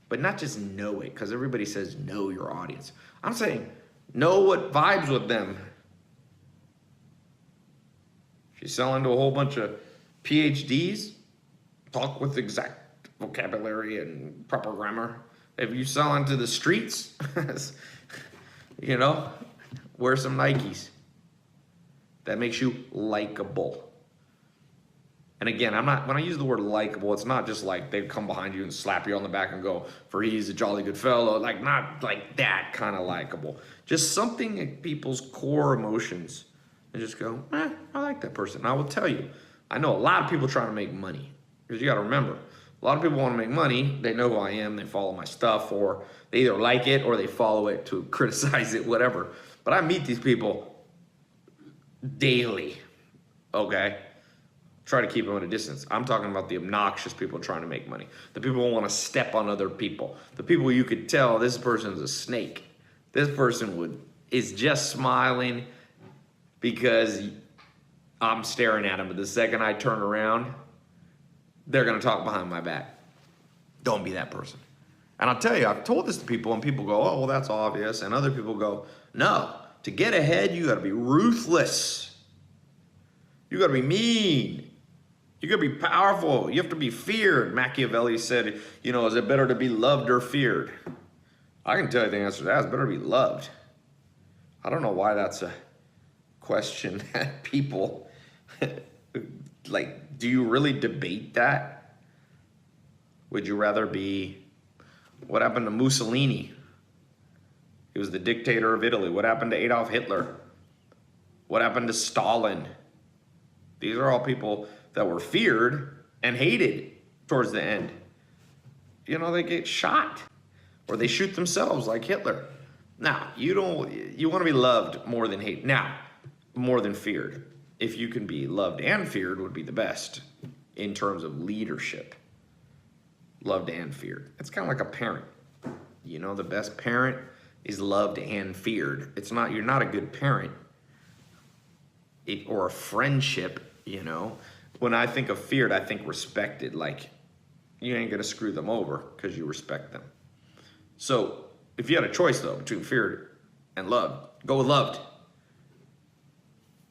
but not just know it, because everybody says know your audience. I'm saying know what vibes with them. If you're selling to a whole bunch of PhDs, talk with exact vocabulary and proper grammar. If you sell into the streets, you know, wear some Nikes. That makes you likable. And again, when I use the word likable, it's not just like they come behind you and slap you on the back and go, for he's a jolly good fellow, like not like that kind of likable. Just something in people's core emotions and just go, I like that person. And I will tell you, I know a lot of people trying to make money, because you got to remember, a lot of people want to make money. They know who I am. They follow my stuff, or they either like it or they follow it to criticize it, whatever. But I meet these people daily, okay? Try to keep them at a distance. I'm talking about the obnoxious people trying to make money. The people who want to step on other people. The people you could tell this person's a snake. This person is just smiling because I'm staring at them. But the second I turn around, they're going to talk behind my back. Don't be that person. And I'll tell you, I've told this to people, and people go, oh, well, that's obvious. And other people go, no, to get ahead, you got to be ruthless. You got to be mean. You got to be powerful. You have to be feared. Machiavelli said, you know, is it better to be loved or feared? I can tell you the answer to that. It's better to be loved. I don't know why that's a question that people like, do you really debate that? Would you rather be, what happened to Mussolini? He was the dictator of Italy. What happened to Adolf Hitler? What happened to Stalin? These are all people that were feared and hated towards the end. You know, they get shot or they shoot themselves like Hitler. Now, you want to be loved more than hate. Now, more than feared. If you can be loved and feared would be the best in terms of leadership. Loved and feared. It's kind of like a parent. You know, the best parent is loved and feared. You're not a good parent or a friendship, you know. When I think of feared, I think respected. Like, you ain't gonna screw them over because you respect them. So if you had a choice though between feared and loved, go with loved.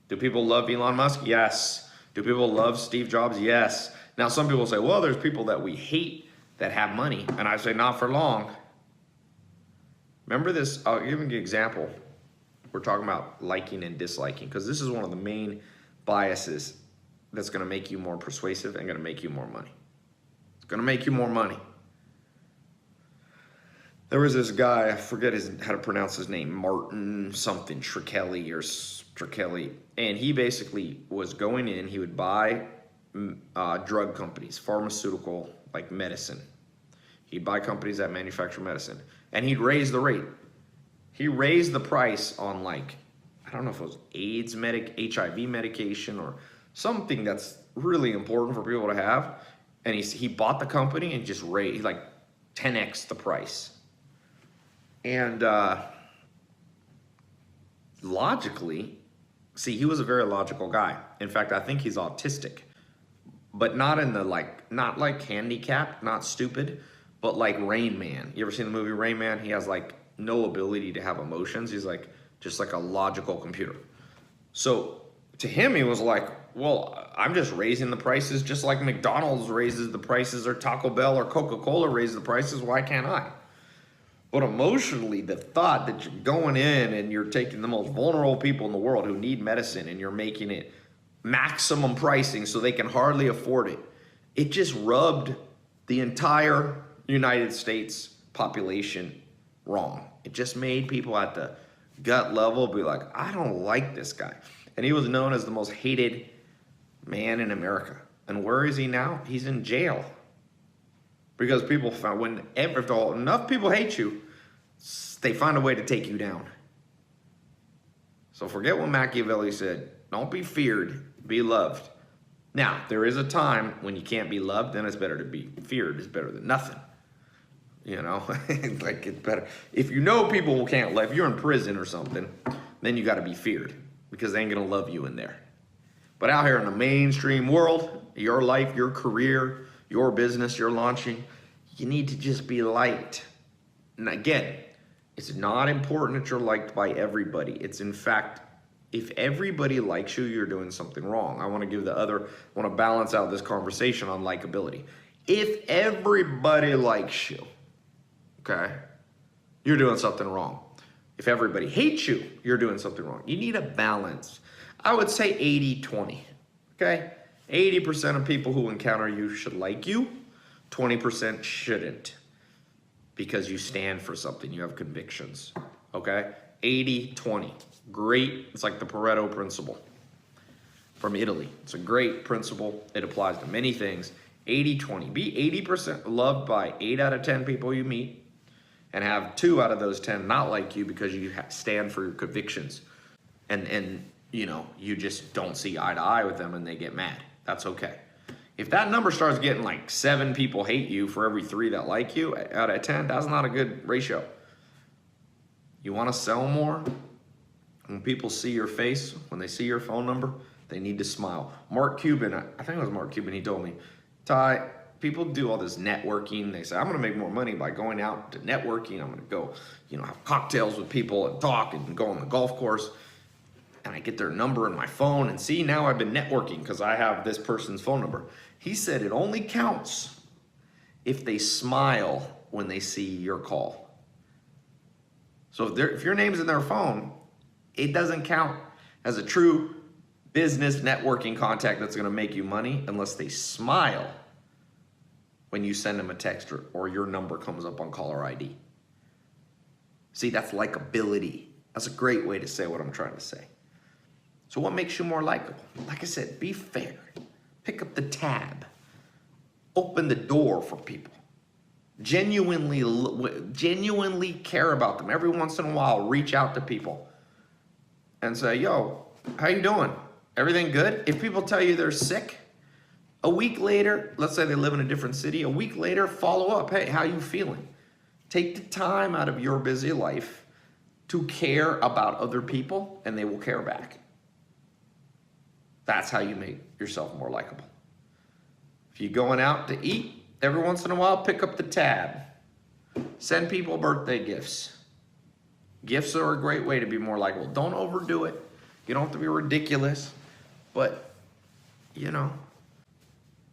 Do people love Elon Musk? Yes. Do people love Steve Jobs? Yes. Now some people say, well, there's people that we hate that have money. And I say, not for long. Remember this, I'll give you an example. We're talking about liking and disliking, because this is one of the main biases that's gonna make you more persuasive and gonna make you more money. It's gonna make you more money. There was this guy, I forget how to pronounce his name, Martin something, Shkreli or Shkreli, and he basically was going in, he would buy drug companies, pharmaceutical, like medicine. He'd buy companies that manufacture medicine, and he'd raise the rate. He raised the price on, like, I don't know if it was AIDS HIV medication or something that's really important for people to have. And he bought the company and just raised, like, 10x the price. And logically, see, he was a very logical guy. In fact, I think he's autistic, but not in the not like handicapped, not stupid, but like Rain Man. You ever seen the movie Rain Man? He has like no ability to have emotions. He's like just like a logical computer. So to him, he was like, well, I'm just raising the prices just like McDonald's raises the prices, or Taco Bell or Coca-Cola raises the prices. Why can't I? But emotionally, the thought that you're going in and you're taking the most vulnerable people in the world who need medicine and you're making it maximum pricing so they can hardly afford it, it just rubbed the entire United States population wrong. It just made people at the gut level be like, I don't like this guy. And he was known as the most hated man in America. And where is he now? He's in jail. Because people found, if enough people hate you, they find a way to take you down. So forget what Machiavelli said. Don't be feared, be loved. Now, there is a time when you can't be loved, then it's better to be feared. It's better than nothing. You know, like it's better. If you know people can't love, if you're in prison or something, then you got to be feared because they ain't going to love you in there. But out here in the mainstream world, your life, your career, your business you're launching, you need to just be liked. And again, it's not important that you're liked by everybody. It's in fact, if everybody likes you, you're doing something wrong. I want to balance out this conversation on likability. If everybody likes you, okay, you're doing something wrong. If everybody hates you, you're doing something wrong. You need a balance. I would say 80-20, okay? 80% of people who encounter you should like you, 20% shouldn't, because you stand for something, you have convictions, okay? 80-20, great, it's like the Pareto principle from Italy. It's a great principle, it applies to many things. 80-20, be 80% loved by 8 out of 10 people you meet, and have 2 out of those 10 not like you because you stand for your convictions. And you know, you just don't see eye to eye with them and they get mad. That's okay. If that number starts getting like 7 people hate you for every 3 that like you out of 10, that's not a good ratio. You want to sell more? When people see your face, when they see your phone number, they need to smile. Mark Cuban, I think it was Mark Cuban, he told me, Ty, people do all this networking. They say, I'm going to make more money by going out to networking. I'm going to go, you know, have cocktails with people and talk and go on the golf course. And I get their number in my phone and see, now I've been networking because I have this person's phone number. He said it only counts if they smile when they see your call. So if your name's in their phone, it doesn't count as a true business networking contact that's going to make you money unless they smile when you send them a text or your number comes up on caller ID. See, that's likability. That's a great way to say what I'm trying to say. So what makes you more likable? Like I said, be fair. Pick up the tab. Open the door for people. Genuinely care about them. Every once in a while, reach out to people and say, yo, how you doing? Everything good? If people tell you they're sick, a week later, let's say they live in a different city, a week later, follow up. Hey, how you feeling? Take the time out of your busy life to care about other people, and they will care back. That's how you make yourself more likable. If you're going out to eat, every once in a while, pick up the tab. Send people birthday gifts. Gifts are a great way to be more likable. Don't overdo it. You don't have to be ridiculous, but, you know,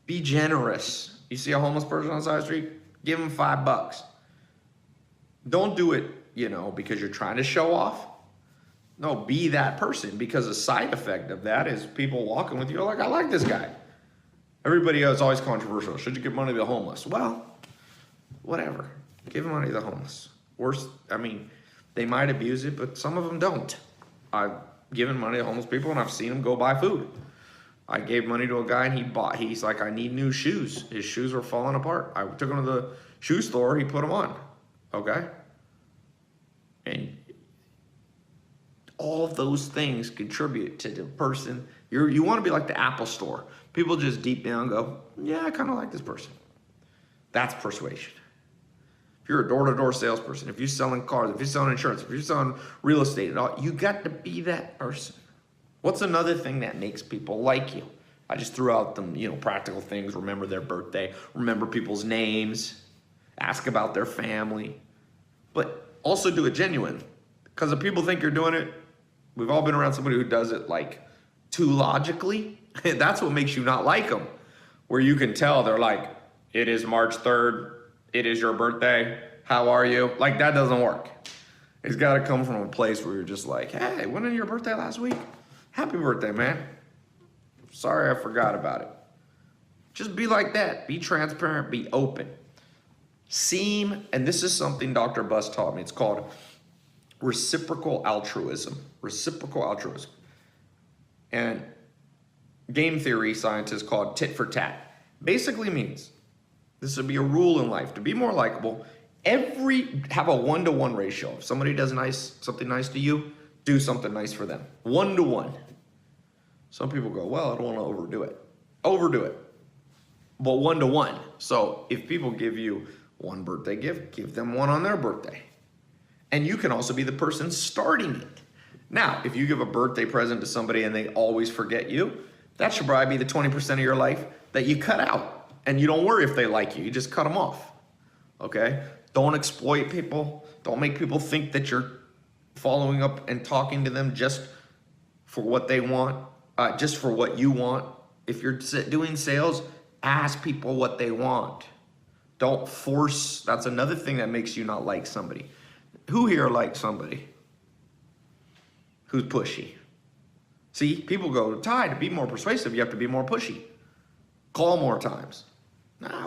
be generous. You see a homeless person on the side of the street, give them $5. Don't do it, you know, because you're trying to show off. No, be that person, because a side effect of that is people walking with you like, I like this guy. Everybody else is always controversial. Should you give money to the homeless? Well, whatever. Give money to the homeless. Worse, I mean, they might abuse it, but some of them don't. I've given money to homeless people and I've seen them go buy food. I gave money to a guy and he's like, I need new shoes. His shoes were falling apart. I took him to the shoe store, he put them on. Okay? And all of those things contribute to the person. You want to be like the Apple store. People just deep down go, yeah, I kind of like this person. That's persuasion. If you're a door-to-door salesperson, if you're selling cars, if you're selling insurance, if you're selling real estate and all, you got to be that person. What's another thing that makes people like you? I just threw out them, you know, practical things. Remember their birthday, remember people's names, ask about their family, but also do it genuine. Because if people think you're doing it, we've all been around somebody who does it like too logically. That's what makes you not like them. Where you can tell they're like, it is March 3rd. It is your birthday. How are you? Like, that doesn't work. It's got to come from a place where you're just like, hey, wasn't it your birthday last week? Happy birthday, man. Sorry I forgot about it. Just be like that. Be transparent. Be open. And this is something Dr. Buss taught me. It's called reciprocal altruism. Reciprocal altruism. And game theory scientists call it tit for tat. Basically means, this would be a rule in life. To be more likable, have a 1-to-1 ratio. If somebody does something nice to you, do something nice for them. 1-to-1. Some people go, well, I don't want to overdo it. Overdo it. But 1-to-1. So if people give you One birthday gift, give them one on their birthday. And you can also be the person starting it. Now, if you give a birthday present to somebody and they always forget you, that should probably be the 20% of your life that you cut out. And you don't worry if they like you, you just cut them off. Okay? Don't exploit people. Don't make people think that you're following up and talking to them just for what they want, just for what you want. If you're doing sales, ask people what they want. Don't force. That's another thing that makes you not like somebody. Who here likes somebody who's pushy? See, people go, Ty, to be more persuasive, you have to be more pushy. Call more times.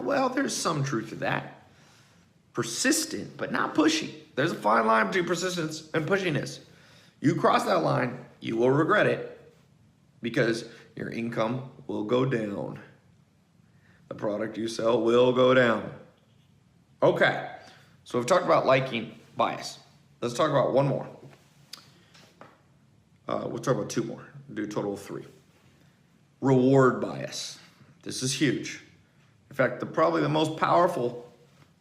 Well, there's some truth to that. Persistent, but not pushy. There's a fine line between persistence and pushiness. You cross that line, you will regret it because your income will go down. The product you sell will go down. Okay, so we've talked about liking bias. Let's talk about one more. We'll talk about two more. We'll do a total of three. Reward bias. This is huge. In fact, probably the most powerful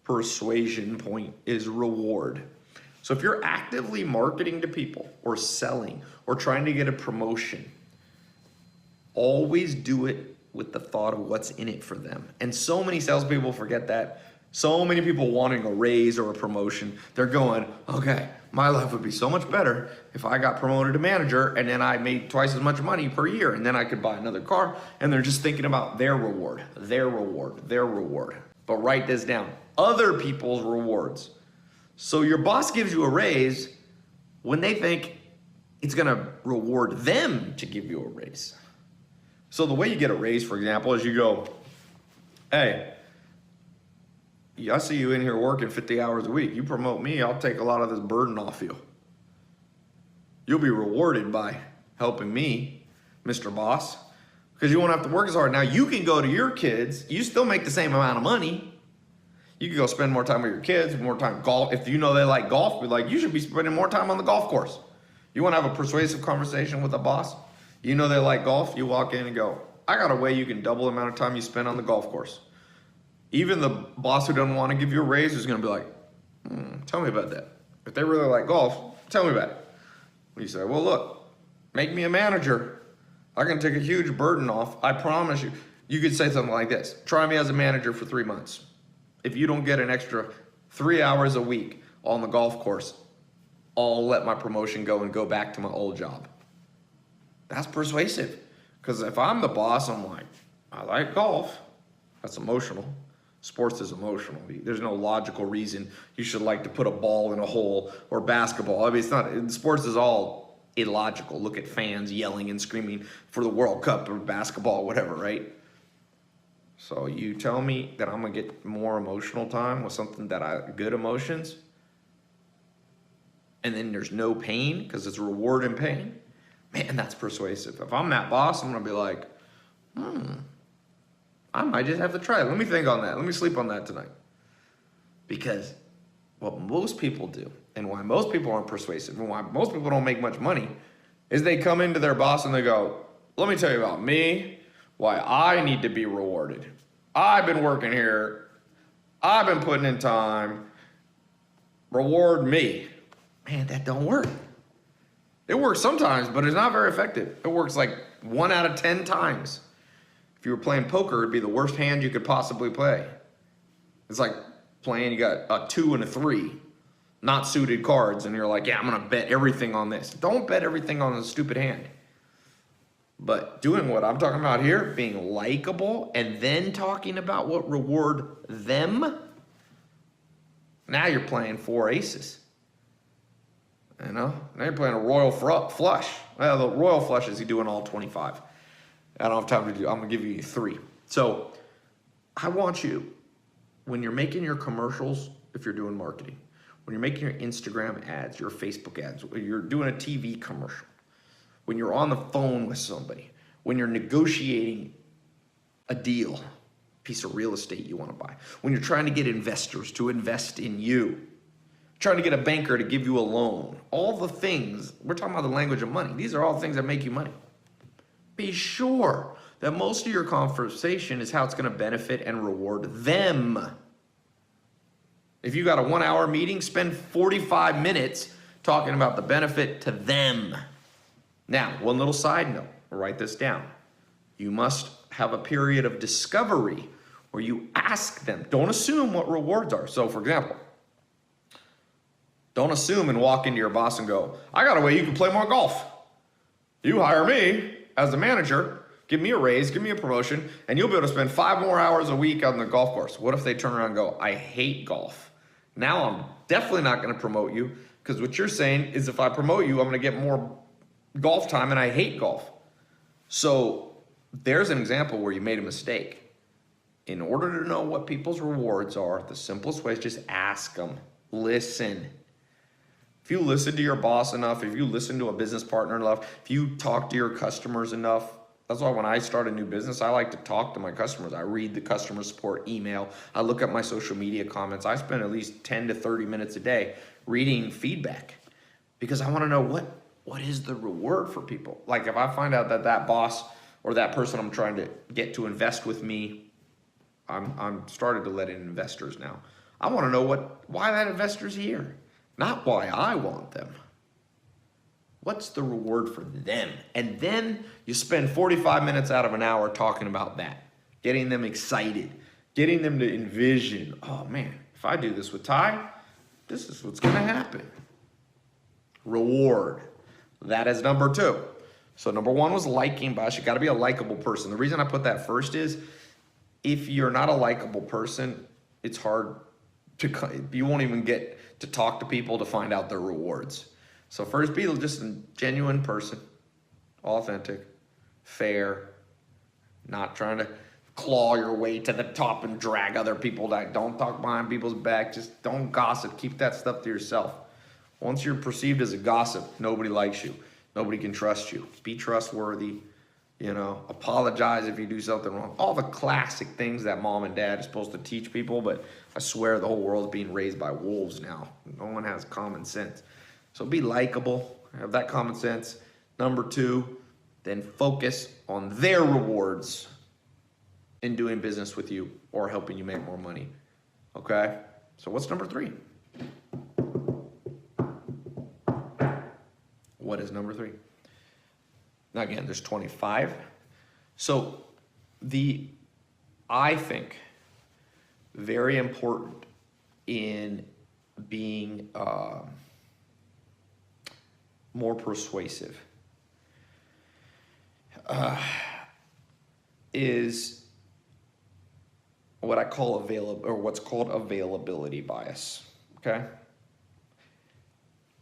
persuasion point is reward. So if you're actively marketing to people or selling or trying to get a promotion, always do it with the thought of what's in it for them. And so many salespeople forget that. So many people wanting a raise or a promotion, they're going, okay, my life would be so much better if I got promoted to manager and then I made twice as much money per year and then I could buy another car. And they're just thinking about their reward, their reward, their reward. But write this down, other people's rewards. So your boss gives you a raise when they think it's gonna reward them to give you a raise. So the way you get a raise, for example, is you go, hey, I see you in here working 50 hours a week. You promote me, I'll take a lot of this burden off you. You'll be rewarded by helping me, Mr. Boss, because you won't have to work as hard. Now you can go to your kids, you still make the same amount of money. You can go spend more time with your kids, more time golf. If you know they like golf, be like, you should be spending more time on the golf course. You want to have a persuasive conversation with a boss? You know they like golf, you walk in and go, I got a way you can double the amount of time you spend on the golf course. Even the boss who doesn't want to give you a raise is going to be like, tell me about that. If they really like golf, tell me about it. You say, well, look, make me a manager. I can take a huge burden off. I promise you. You could say something like this. Try me as a manager for 3 months. If you don't get an extra 3 hours a week on the golf course, I'll let my promotion go and go back to my old job. That's persuasive. Because if I'm the boss, I'm like, I like golf. That's emotional. Sports is emotional. There's no logical reason you should like to put a ball in a hole or basketball. I mean, it's not, sports is all illogical. Look at fans yelling and screaming for the World Cup or basketball, whatever, right? So you tell me that I'm gonna get more emotional time with something that good emotions, and then there's no pain because it's reward and pain. Man, that's persuasive. If I'm that boss, I'm gonna be like, I might just have to try it. Let me think on that. Let me sleep on that tonight. Because what most people do, and why most people aren't persuasive, and why most people don't make much money, is they come into their boss and they go, let me tell you about me, why I need to be rewarded. I've been working here. I've been putting in time. Reward me. Man, that don't work. It works sometimes, but it's not very effective. It works like 1 out of 10 times. If you were playing poker, it'd be the worst hand you could possibly play. It's like playing, you got a 2 and a 3, not suited cards, and you're like, yeah, I'm gonna bet everything on this. Don't bet everything on a stupid hand. But doing what I'm talking about here, being likable, and then talking about what reward them, now you're playing 4 aces. You know, now you're playing a royal flush. Well, the royal flush is you doing all 25. I don't have time to do, I'm gonna give you 3. So I want you, when you're making your commercials, if you're doing marketing, when you're making your Instagram ads, your Facebook ads, when you're doing a TV commercial, when you're on the phone with somebody, when you're negotiating a deal, piece of real estate you wanna buy, when you're trying to get investors to invest in you, trying to get a banker to give you a loan, all the things, we're talking about the language of money. These are all things that make you money. Be sure that most of your conversation is how it's going to benefit and reward them. If you got a 1 hour meeting, spend 45 minutes talking about the benefit to them. Now, one little side note, write this down. You must have a period of discovery where you ask them. Don't assume what rewards are. So for example, don't assume and walk into your boss and go, I got a way you can play more golf. You hire me as the manager, give me a raise, give me a promotion, and you'll be able to spend 5 more hours a week on the golf course. What if they turn around and go, I hate golf. Now I'm definitely not going to promote you, because what you're saying is if I promote you, I'm going to get more golf time and I hate golf. So there's an example where you made a mistake. In order to know what people's rewards are, the simplest way is just ask them. Listen. If you listen to your boss enough, if you listen to a business partner enough, if you talk to your customers enough, that's why when I start a new business, I like to talk to my customers. I read the customer support email. I look at my social media comments. I spend at least 10 to 30 minutes a day reading feedback because I want to know what is the reward for people. Like if I find out that that boss or that person I'm trying to get to invest with me, I'm started to let in investors now. I want to know why that investor's here, not why I want them. What's the reward for them? And then you spend 45 minutes out of an hour talking about that, getting them excited, getting them to envision, oh man, if I do this with Ty, this is what's gonna happen. Reward. That is number 2. So number 1 was liking, but you gotta be a likable person. The reason I put that first is, if you're not a likable person, it's hard to, you won't even get to talk to people to find out their rewards. So first, be just a genuine person, authentic, fair, not trying to claw your way to the top and drag other people down. Don't talk behind people's back. Just don't gossip. Keep that stuff to yourself. Once you're perceived as a gossip, nobody likes you. Nobody can trust you. Be trustworthy. You know, apologize if you do something wrong. All the classic things that mom and dad are supposed to teach people, but I swear the whole world's being raised by wolves now. No one has common sense. So be likable, have that common sense. Number 2, then focus on their rewards in doing business with you or helping you make more money. Okay? So what's number 3? What is number 3? Now again, there's 25. So I think, very important in being more persuasive is what I call what's called availability bias. Okay?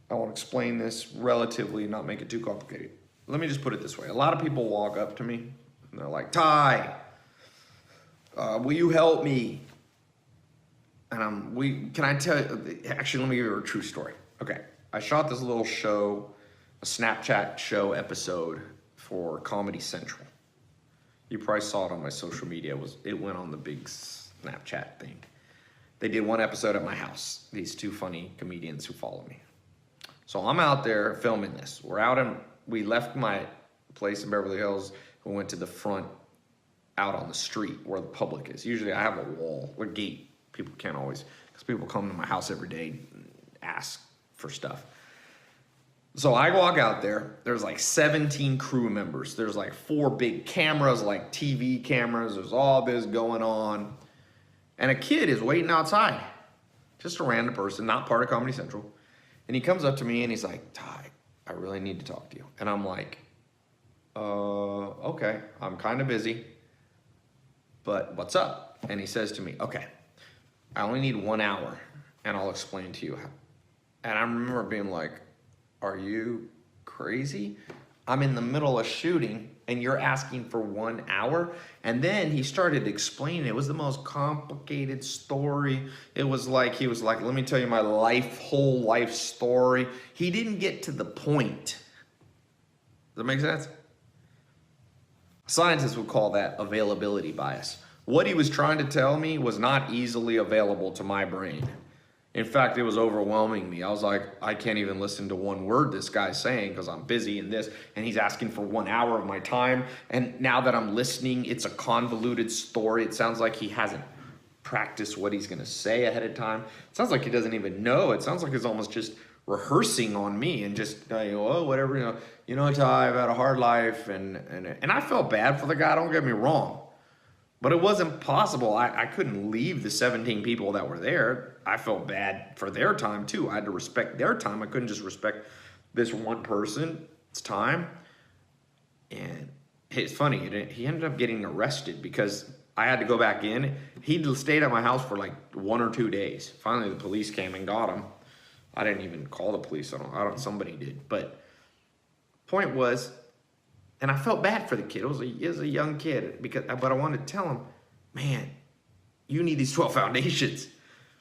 I want to explain this relatively, not make it too complicated. Let me just put it this way. A lot of people walk up to me and they're like, Ty, will you help me? And can I tell you, actually, let me give you a true story. Okay, I shot this little show, a Snapchat show episode for Comedy Central. You probably saw it on my social media. It went on the big Snapchat thing. They did one episode at my house, these 2 funny comedians who follow me. So I'm out there filming this. We left my place in Beverly Hills. We went to the front out on the street where the public is. Usually I have a wall, a gate. People can't always, because people come to my house every day and ask for stuff. So I walk out there. There's like 17 crew members. There's like 4 big cameras, like TV cameras. There's all this going on. And a kid is waiting outside. Just a random person, not part of Comedy Central. And he comes up to me and he's like, Ty, I really need to talk to you. And I'm like, okay, I'm kind of busy, but what's up? And he says to me, okay, I only need 1 hour and I'll explain to you how. And I remember being like, are you crazy? I'm in the middle of shooting and you're asking for 1 hour? And then he started explaining. It was the most complicated story. It was like, he was like, let me tell you my whole life story. He didn't get to the point. Does that make sense? Scientists would call that availability bias. What he was trying to tell me was not easily available to my brain. In fact, it was overwhelming me. I was like, I can't even listen to one word this guy's saying because I'm busy in this, and he's asking for 1 hour of my time. And now that I'm listening, it's a convoluted story. It sounds like he hasn't practice what he's going to say ahead of time. It sounds like he doesn't even know. It sounds like he's almost just rehearsing on me and just, oh, whatever, Ty, I've had a hard life. And I felt bad for the guy, don't get me wrong. But it wasn't possible. I couldn't leave the 17 people that were there. I felt bad for their time too. I had to respect their time. I couldn't just respect this one person's time. And it's funny, he ended up getting arrested because I had to go back in. He stayed at my house for like 1 or 2 days. Finally, the police came and got him. I didn't even call the police. Somebody did. But point was, and I felt bad for the kid. He was a young kid, but I wanted to tell him, man, you need these 12 foundations,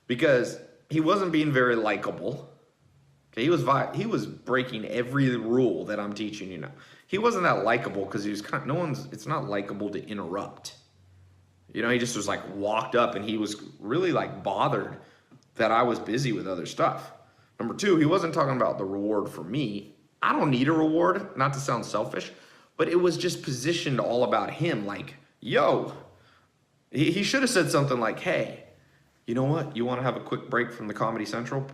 because he wasn't being very likable. Okay, he was breaking every rule that I'm teaching you now. He wasn't that likable because he was it's not likable to interrupt. He just was like walked up, and he was really like bothered that I was busy with other stuff. Number two, he wasn't talking about the reward for me. I don't need a reward, not to sound selfish, but it was just positioned all about him. Like, yo, he should have said something like, hey, you know what? You want to have a quick break from the Comedy Central?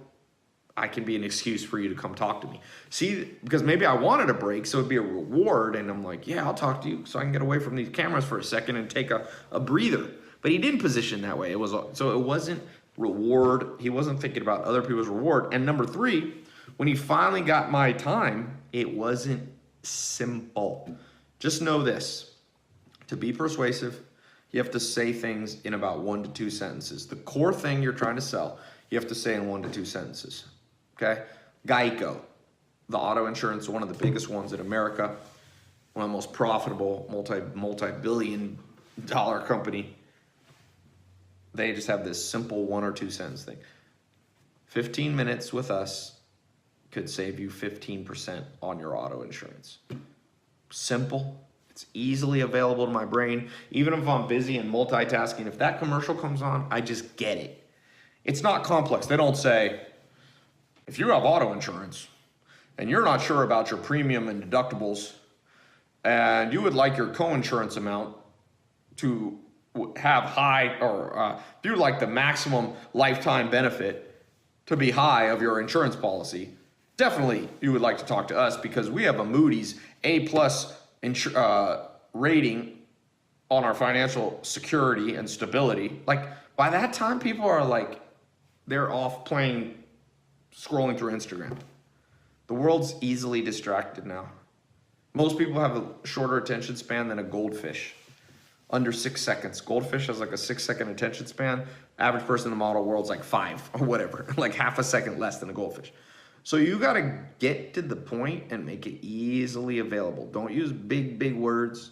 I can be an excuse for you to come talk to me. See, because maybe I wanted a break, so it'd be a reward. And I'm like, yeah, I'll talk to you so I can get away from these cameras for a second and take a breather. But he didn't position that way. It wasn't reward. He wasn't thinking about other people's reward. And number three, when he finally got my time, it wasn't simple. Just know this: to be persuasive, you have to say things in about 1 to 2 sentences. The core thing you're trying to sell, you have to say in 1 to 2 sentences. Okay? Geico, the auto insurance, one of the biggest ones in America, one of the most profitable, multi-billion dollar company. They just have this simple 1 or 2 sentence thing. 15 minutes with us could save you 15% on your auto insurance. Simple. It's easily available to my brain. Even if I'm busy and multitasking, if that commercial comes on, I just get it. It's not complex. They don't say, if you have auto insurance and you're not sure about your premium and deductibles, and you would like your co-insurance amount to have high, or if you'd like the maximum lifetime benefit to be high of your insurance policy, definitely you would like to talk to us, because we have a Moody's A+ rating on our financial security and stability. Like, by that time, people are like, they're off scrolling through Instagram. The world's easily distracted now. Most people have a shorter attention span than a goldfish. Under 6 seconds. Goldfish has like a 6-second attention span. Average person in the model world's like 5 or whatever, like half a second less than a goldfish. So you got to get to the point and make it easily available. Don't use big words.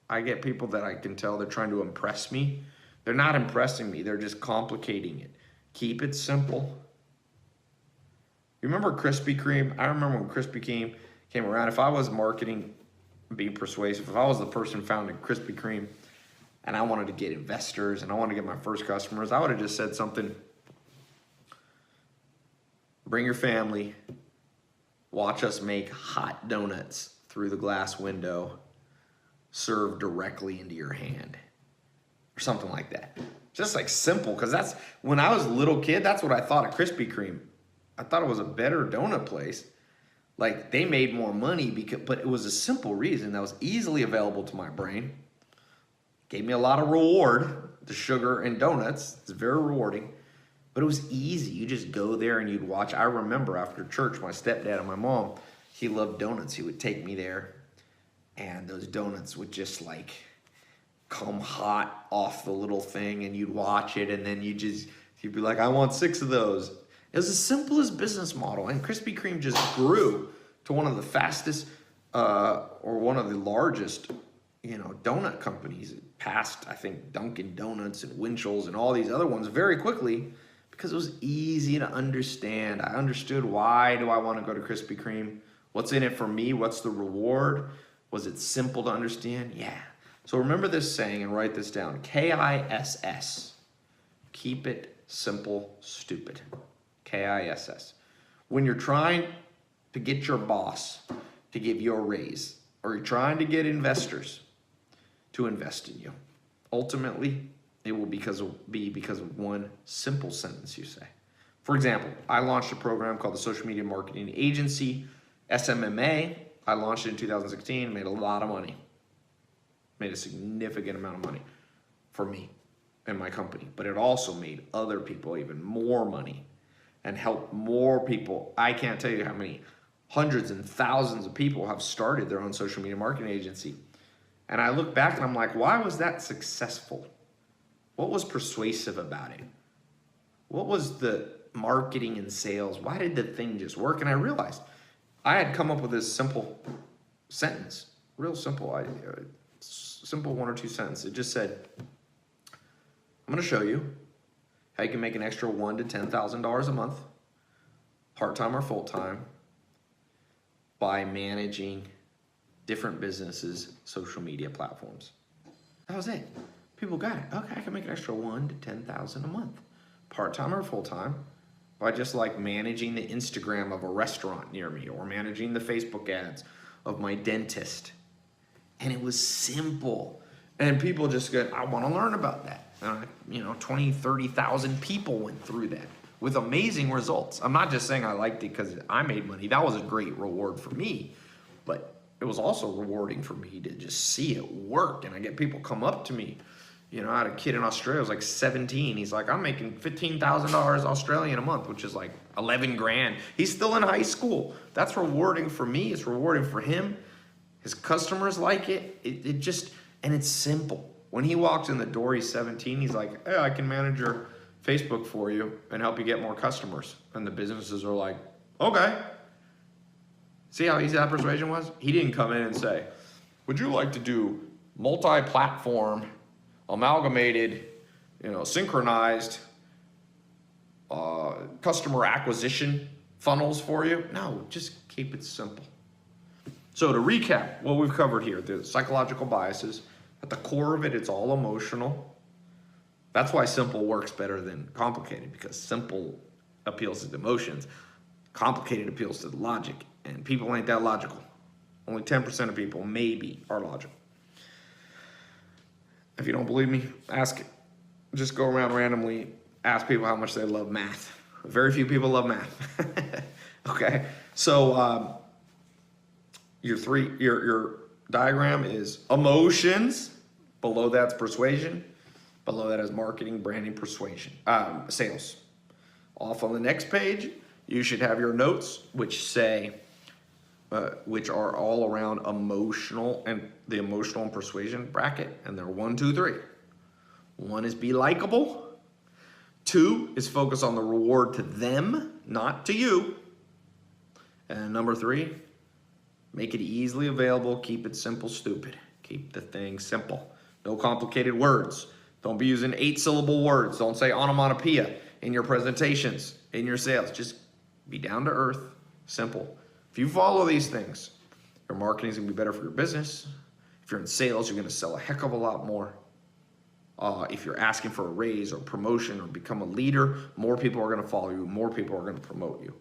I get people that I can tell they're trying to impress me. They're not impressing me. They're just complicating it. Keep it simple. You remember Krispy Kreme? I remember when Krispy Kreme came around. If I was marketing, being persuasive, if I was the person founding Krispy Kreme and I wanted to get investors and I wanted to get my first customers, I would have just said something. Bring your family, watch us make hot donuts through the glass window, served directly into your hand, or something like that. Just like simple, because that's, when I was a little kid, that's what I thought of Krispy Kreme. I thought it was a better donut place. Like, they made more money, but it was a simple reason that was easily available to my brain. Gave me a lot of reward, the sugar and donuts. It's very rewarding. But it was easy. You just go there and you'd watch. I remember after church, my stepdad and my mom, he loved donuts. He would take me there, and those donuts would just like come hot off the little thing, and you'd watch it, and then you'd be like, I want 6 of those. It was the simplest business model, and Krispy Kreme just grew to one of the fastest or one of the largest, donut companies. It passed, I think, Dunkin' Donuts and Winchell's and all these other ones very quickly, because it was easy to understand. I understood, why do I want to go to Krispy Kreme? What's in it for me? What's the reward? Was it simple to understand? Yeah. So remember this saying and write this down. KISS. Keep it simple, stupid. KISS. When you're trying to get your boss to give you a raise, or you're trying to get investors to invest in you, ultimately, It will be because of one simple sentence you say. For example, I launched a program called the Social Media Marketing Agency, SMMA. I launched it in 2016, made a lot of money. Made a significant amount of money for me and my company. But it also made other people even more money and helped more people. I can't tell you how many hundreds and thousands of people have started their own social media marketing agency. And I look back and I'm like, why was that successful? What was persuasive about it? What was the marketing and sales? Why did the thing just work? And I realized I had come up with this simple sentence, real simple, simple 1 or 2 sentences. It just said, I'm going to show you how you can make an extra $1,000 to $10,000 a month, part-time or full-time, by managing different businesses' social media platforms. That was it. People got it. Okay, I can make an extra $1,000 to $10,000 a month, part-time or full-time, by just like managing the Instagram of a restaurant near me or managing the Facebook ads of my dentist. And it was simple. And people just go, I want to learn about that. 20, 30,000 people went through that with amazing results. I'm not just saying I liked it because I made money. That was a great reward for me. But it was also rewarding for me to just see it work. And I get people come up to me. I had a kid in Australia, was like 17. He's like, I'm making $15,000 Australian a month, which is like 11 grand. He's still in high school. That's rewarding for me. It's rewarding for him. His customers like it. And it's simple. When he walks in the door, he's 17. He's like, hey, I can manage your Facebook for you and help you get more customers. And the businesses are like, okay. See how easy that persuasion was? He didn't come in and say, would you like to do multi-platform, amalgamated, synchronized customer acquisition funnels for you? No, just keep it simple. So to recap what we've covered here, the psychological biases, at the core of it, it's all emotional. That's why simple works better than complicated, because simple appeals to the emotions, complicated appeals to the logic, and people ain't that logical. Only 10% of people maybe are logical. If you don't believe me, ask it. Just go around randomly, ask people how much they love math. Very few people love math. Okay, so your diagram is emotions. Below that's persuasion. Below that is marketing, branding, persuasion, sales. Off on the next page, you should have your notes, which say, which are all around emotional and the emotional and persuasion bracket, and they're 1, 2, 3. 1 is be likable. 2 is focus on the reward to them, not to you. And number 3, make it easily available. Keep it simple, stupid. Keep the thing simple. No complicated words. Don't be using 8-syllable words. Don't say onomatopoeia in your presentations, in your sales. Just be down to earth, simple. If you follow these things, your marketing is going to be better for your business. If you're in sales, you're going to sell a heck of a lot more. If you're asking for a raise or promotion or become a leader, more people are going to follow you. More people are going to promote you.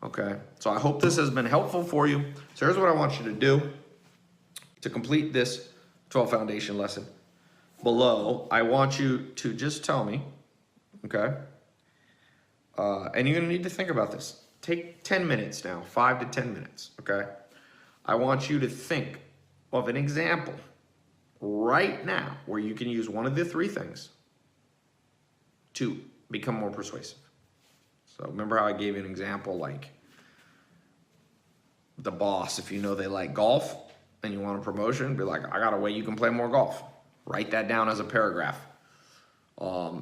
Okay? So I hope this has been helpful for you. So here's what I want you to do to complete this 12 Foundation lesson. Below, I want you to just tell me, okay? And you're going to need to think about this. Take 10 minutes now, 5 to 10 minutes, okay? I want you to think of an example right now where you can use one of the 3 things to become more persuasive. So remember how I gave you an example like the boss, if you know they like golf and you want a promotion, be like, I got a way you can play more golf. Write that down as a paragraph.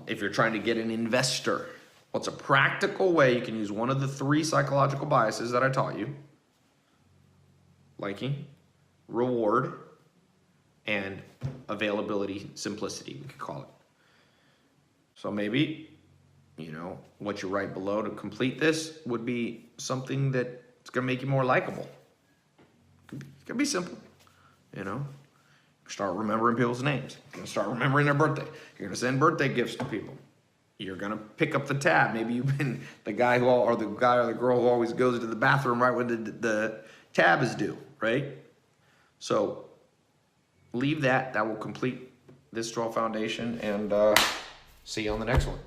If you're trying to get an investor, what's a practical way you can use one of the 3 psychological biases that I taught you? Liking, reward, and availability, simplicity, we could call it. So maybe, what you write below to complete this would be something that's going to make you more likable. It could be simple, Start remembering people's names. You're going to start remembering their birthday. You're going to send birthday gifts to people. You're going to pick up the tab. Maybe you've been the guy or the girl who always goes to the bathroom right when the tab is due, right? So leave that. That will complete this 12 Foundation, and see you on the next one.